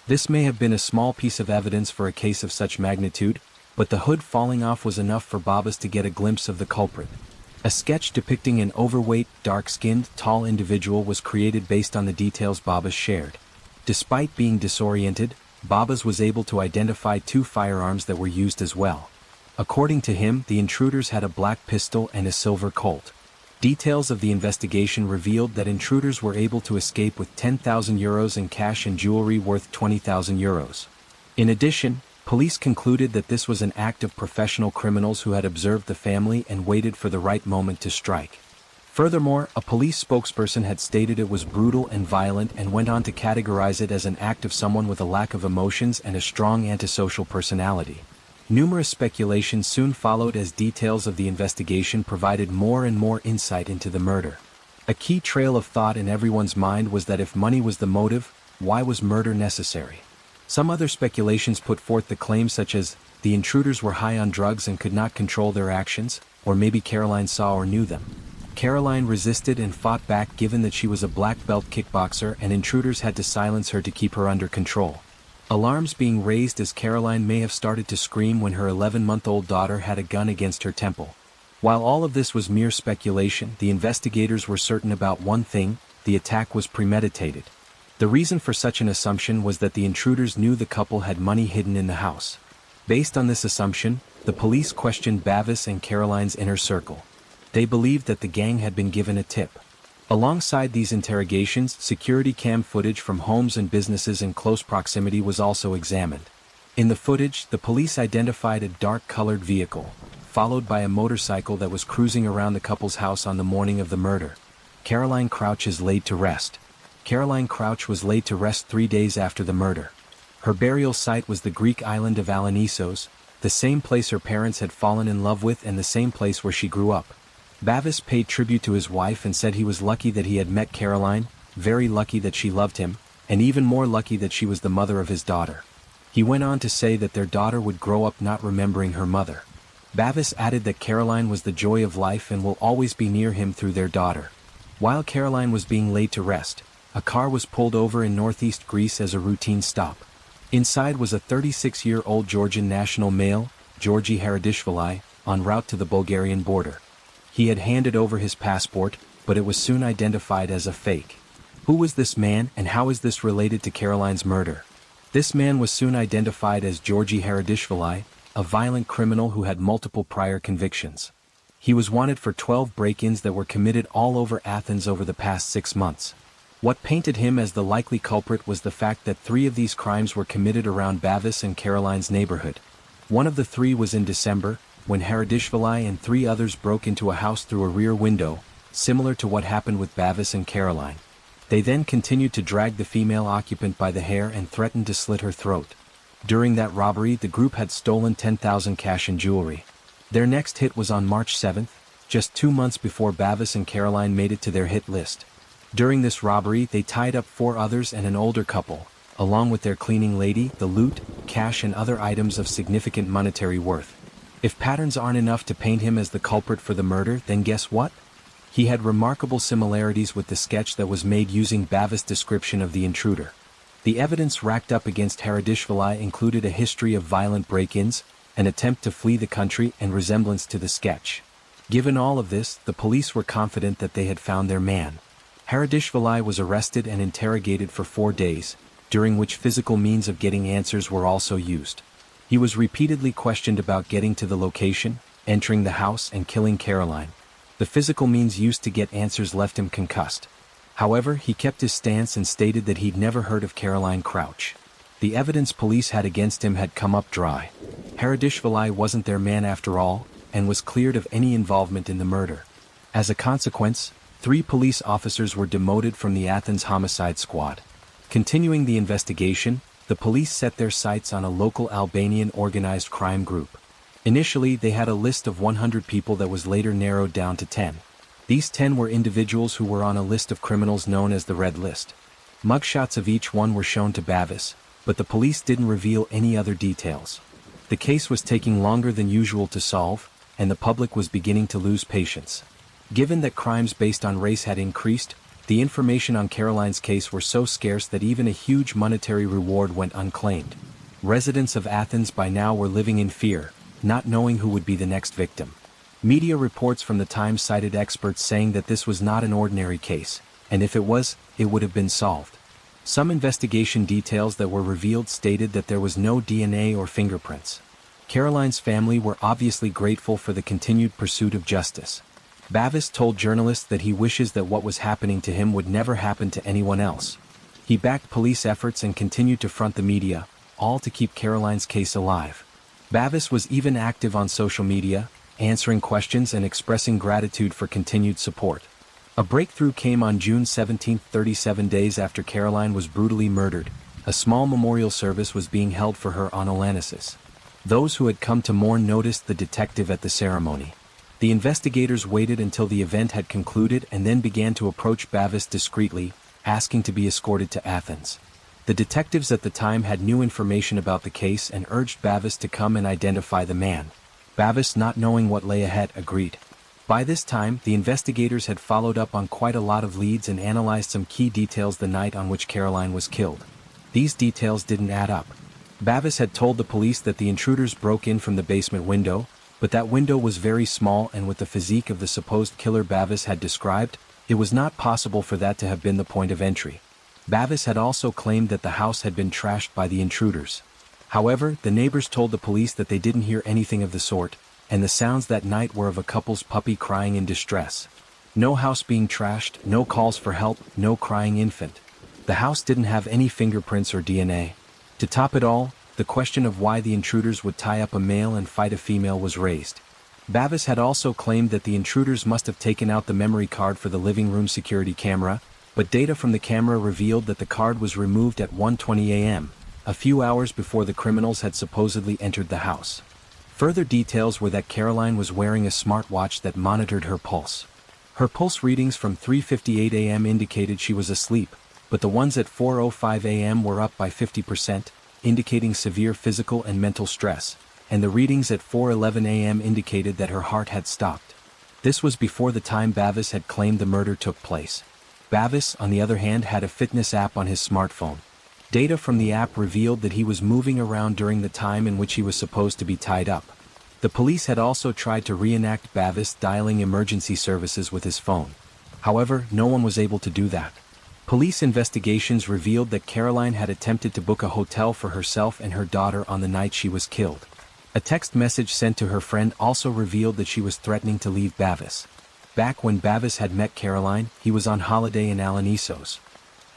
This may have been a small piece of evidence for a case of such magnitude, but the hood falling off was enough for Babas to get a glimpse of the culprit. A sketch depicting an overweight, dark-skinned, tall individual was created based on the details Babas shared. Despite being disoriented, Babas was able to identify 2 firearms that were used as well. According to him, the intruders had a black pistol and a silver Colt. Details of the investigation revealed that intruders were able to escape with €10,000 in cash and jewelry worth €20,000. In addition, police concluded that this was an act of professional criminals who had observed the family and waited for the right moment to strike. Furthermore, a police spokesperson had stated it was brutal and violent and went on to categorize it as an act of someone with a lack of emotions and a strong antisocial personality. Numerous speculations soon followed as details of the investigation provided more and more insight into the murder. A key trail of thought in everyone's mind was that if money was the motive, why was murder necessary? Some other speculations put forth the claims such as, the intruders were high on drugs and could not control their actions, or maybe Caroline saw or knew them. Caroline resisted and fought back given that she was a black belt kickboxer and intruders had to silence her to keep her under control. Alarms being raised as Caroline may have started to scream when her 11-month-old daughter had a gun against her temple. While all of this was mere speculation, the investigators were certain about one thing: the attack was premeditated. The reason for such an assumption was that the intruders knew the couple had money hidden in the house. Based on this assumption, the police questioned Babas and Caroline's inner circle. They believed that the gang had been given a tip. Alongside these interrogations, security cam footage from homes and businesses in close proximity was also examined. In the footage, the police identified a dark-colored vehicle, followed by a motorcycle that was cruising around the couple's house on the morning of the murder. Caroline Crouch is laid to rest. Caroline Crouch was laid to rest 3 days after the murder. Her burial site was the Greek island of Alonissos, the same place her parents had fallen in love with and the same place where she grew up. Babas paid tribute to his wife and said he was lucky that he had met Caroline, very lucky that she loved him, and even more lucky that she was the mother of his daughter. He went on to say that their daughter would grow up not remembering her mother. Babas added that Caroline was the joy of life and will always be near him through their daughter. While Caroline was being laid to rest, a car was pulled over in northeast Greece as a routine stop. Inside was a 36-year-old Georgian national male, Georgi Haradishvili, en route to the Bulgarian border. He had handed over his passport, but it was soon identified as a fake. Who was this man and how is this related to Caroline's murder? This man was soon identified as Georgi Haradishvili, a violent criminal who had multiple prior convictions. He was wanted for 12 break-ins that were committed all over Athens over the past 6 months. What painted him as the likely culprit was the fact that 3 of these crimes were committed around Bavis and Caroline's neighborhood. One of the 3 was in December, when Haradishvili and 3 others broke into a house through a rear window, similar to what happened with Bavis and Caroline. They then continued to drag the female occupant by the hair and threatened to slit her throat. During that robbery, the group had stolen $10,000 cash and jewelry. Their next hit was on March 7th, just 2 months before Bavis and Caroline made it to their hit list. During this robbery, they tied up 4 others and an older couple, along with their cleaning lady, the loot, cash and other items of significant monetary worth. If patterns aren't enough to paint him as the culprit for the murder, then guess what? He had remarkable similarities with the sketch that was made using Bavis' description of the intruder. The evidence racked up against Haradishvili included a history of violent break-ins, an attempt to flee the country and resemblance to the sketch. Given all of this, the police were confident that they had found their man. Haradishvili was arrested and interrogated for 4 days, during which physical means of getting answers were also used. He was repeatedly questioned about getting to the location, entering the house and killing Caroline. The physical means used to get answers left him concussed. However, he kept his stance and stated that he'd never heard of Caroline Crouch. The evidence police had against him had come up dry. Haradishvili wasn't their man after all, and was cleared of any involvement in the murder. As a consequence, 3 police officers were demoted from the Athens homicide squad. Continuing the investigation, the police set their sights on a local Albanian organized crime group. Initially, they had a list of 100 people that was later narrowed down to 10. These 10 were individuals who were on a list of criminals known as the Red List. Mugshots of each one were shown to Bavis, but the police didn't reveal any other details. The case was taking longer than usual to solve, and the public was beginning to lose patience. Given that crimes based on race had increased, the information on Caroline's case were so scarce that even a huge monetary reward went unclaimed. Residents of Athens by now were living in fear, not knowing who would be the next victim. Media reports from the time cited experts saying that this was not an ordinary case, and if it was, it would have been solved. Some investigation details that were revealed stated that there was no DNA or fingerprints. Caroline's family were obviously grateful for the continued pursuit of justice. Bavis told journalists that he wishes that what was happening to him would never happen to anyone else. He backed police efforts and continued to front the media, all to keep Caroline's case alive. Bavis was even active on social media, answering questions and expressing gratitude for continued support. A breakthrough came on June 17, 37 days after Caroline was brutally murdered. A small memorial service was being held for her on Olanensis. Those who had come to mourn noticed the detective at the ceremony. The investigators waited until the event had concluded and then began to approach Bavis discreetly, asking to be escorted to Athens. The detectives at the time had new information about the case and urged Bavis to come and identify the man. Bavis, not knowing what lay ahead, agreed. By this time, the investigators had followed up on quite a lot of leads and analyzed some key details the night on which Caroline was killed. These details didn't add up. Bavis had told the police that the intruders broke in from the basement window, but that window was very small, and with the physique of the supposed killer Bavis had described, it was not possible for that to have been the point of entry. Bavis had also claimed that the house had been trashed by the intruders. However, the neighbors told the police that they didn't hear anything of the sort, and the sounds that night were of a couple's puppy crying in distress. No house being trashed, no calls for help, no crying infant. The house didn't have any fingerprints or DNA. To top it all, the question of why the intruders would tie up a male and fight a female was raised. Bavis had also claimed that the intruders must have taken out the memory card for the living room security camera, but data from the camera revealed that the card was removed at 1:20 a.m., a few hours before the criminals had supposedly entered the house. Further details were that Caroline was wearing a smartwatch that monitored her pulse. Her pulse readings from 3:58 a.m. indicated she was asleep, but the ones at 4:05 a.m. were up by 50%, indicating severe physical and mental stress, and the readings at 4:11 a.m. indicated that her heart had stopped. This was before the time Bavis had claimed the murder took place. Bavis, on the other hand, had a fitness app on his smartphone. Data from the app revealed that he was moving around during the time in which he was supposed to be tied up. The police had also tried to reenact Bavis dialing emergency services with his phone. However, no one was able to do that. Police investigations revealed that Caroline had attempted to book a hotel for herself and her daughter on the night she was killed. A text message sent to her friend also revealed that she was threatening to leave Bavis. Back when Bavis had met Caroline, he was on holiday in Alanissos.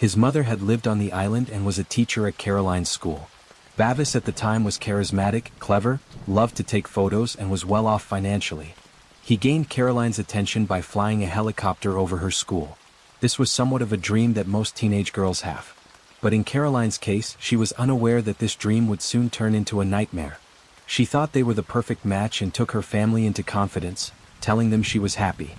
His mother had lived on the island and was a teacher at Caroline's school. Bavis at the time was charismatic, clever, loved to take photos and was well off financially. He gained Caroline's attention by flying a helicopter over her school. This was somewhat of a dream that most teenage girls have. But in Caroline's case, she was unaware that this dream would soon turn into a nightmare. She thought they were the perfect match and took her family into confidence, telling them she was happy.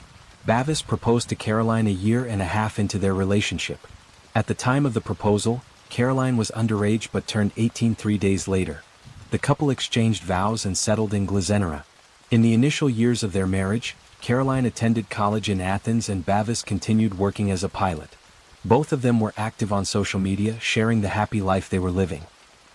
Bavis proposed to Caroline a year and a half into their relationship. At the time of the proposal, Caroline was underage but turned 18 3 days later. The couple exchanged vows and settled in Glazennera. In the initial years of their marriage, Caroline attended college in Athens and Bavis continued working as a pilot. Both of them were active on social media, sharing the happy life they were living.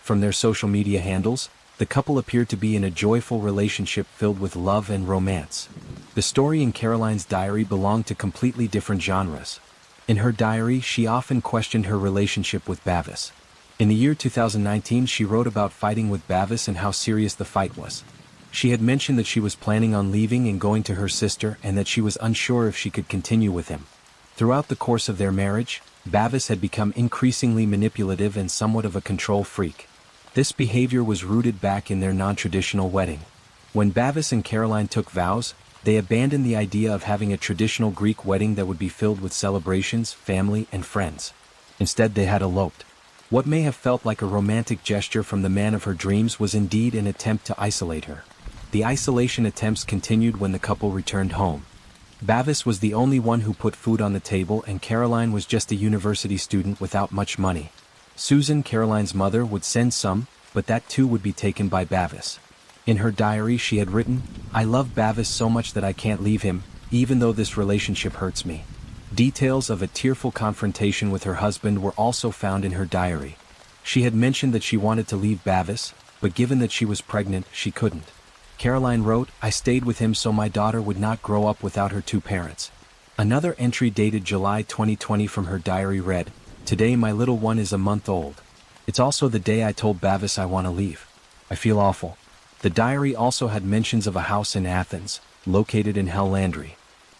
From their social media handles, the couple appeared to be in a joyful relationship filled with love and romance. The story in Caroline's diary belonged to completely different genres. In her diary, she often questioned her relationship with Bavis. In the year 2019, she wrote about fighting with Bavis and how serious the fight was. She had mentioned that she was planning on leaving and going to her sister and that she was unsure if she could continue with him. Throughout the course of their marriage, Bavis had become increasingly manipulative and somewhat of a control freak. This behavior was rooted back in their non-traditional wedding. When Bavis and Caroline took vows, they abandoned the idea of having a traditional Greek wedding that would be filled with celebrations, family, and friends. Instead, they had eloped. What may have felt like a romantic gesture from the man of her dreams was indeed an attempt to isolate her. The isolation attempts continued when the couple returned home. Bavis was the only one who put food on the table and Caroline was just a university student without much money. Susan, Caroline's mother, would send some, but that too would be taken by Bavis. In her diary she had written, "I love Bavis so much that I can't leave him, even though this relationship hurts me." Details of a tearful confrontation with her husband were also found in her diary. She had mentioned that she wanted to leave Bavis, but given that she was pregnant, she couldn't. Caroline wrote, "I stayed with him so my daughter would not grow up without her two parents." Another entry dated July 2020 from her diary read, "Today my little one is a month old. It's also the day I told Bavis I want to leave. I feel awful." The diary also had mentions of a house in Athens, located in Hellandry.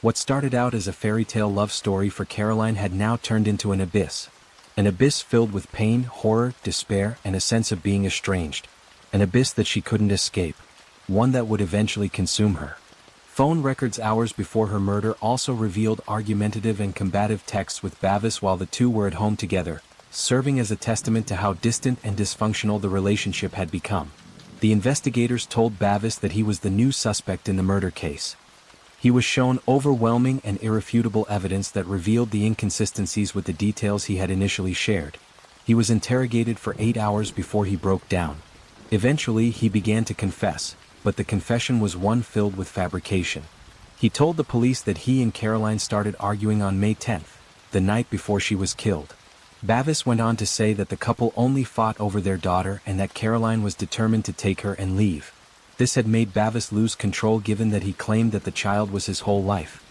What started out as a fairy tale love story for Caroline had now turned into an abyss. An abyss filled with pain, horror, despair, and a sense of being estranged. An abyss that she couldn't escape. One that would eventually consume her. Phone records hours before her murder also revealed argumentative and combative texts with Bavis while the two were at home together, serving as a testament to how distant and dysfunctional the relationship had become. The investigators told Bavis that he was the new suspect in the murder case. He was shown overwhelming and irrefutable evidence that revealed the inconsistencies with the details he had initially shared. He was interrogated for 8 hours before he broke down. Eventually, he began to confess, but the confession was one filled with fabrication. He told the police that he and Caroline started arguing on May 10th, the night before she was killed. Bavis went on to say that the couple only fought over their daughter and that Caroline was determined to take her and leave. This had made Bavis lose control given that he claimed that the child was his whole life.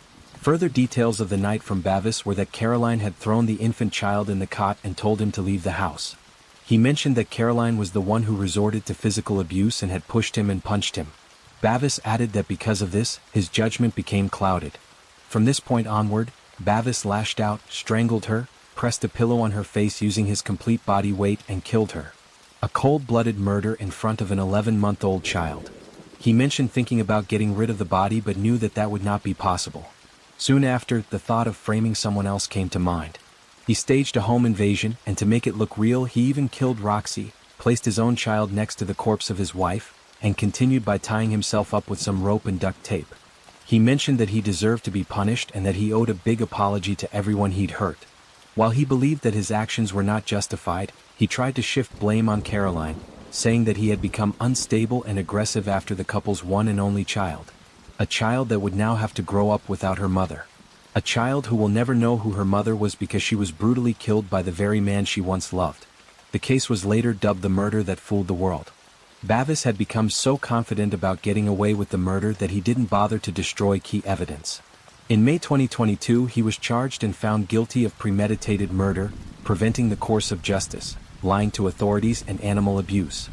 Further details of the night from Bavis were that Caroline had thrown the infant child in the cot and told him to leave the house. He mentioned that Caroline was the one who resorted to physical abuse and had pushed him and punched him. Bavis added that because of this, his judgment became clouded. From this point onward, Bavis lashed out, strangled her, pressed a pillow on her face using his complete body weight and killed her. A cold-blooded murder in front of an 11-month-old child. He mentioned thinking about getting rid of the body but knew that that would not be possible. Soon after, the thought of framing someone else came to mind. He staged a home invasion, and to make it look real, he even killed Roxy, placed his own child next to the corpse of his wife, and continued by tying himself up with some rope and duct tape. He mentioned that he deserved to be punished and that he owed a big apology to everyone he'd hurt. While he believed that his actions were not justified, he tried to shift blame on Caroline, saying that he had become unstable and aggressive after the couple's one and only child. A child that would now have to grow up without her mother. A child who will never know who her mother was because she was brutally killed by the very man she once loved. The case was later dubbed the murder that fooled the world. Bavis had become so confident about getting away with the murder that he didn't bother to destroy key evidence. In May 2022, he was charged and found guilty of premeditated murder, preventing the course of justice, lying to authorities, and animal abuse.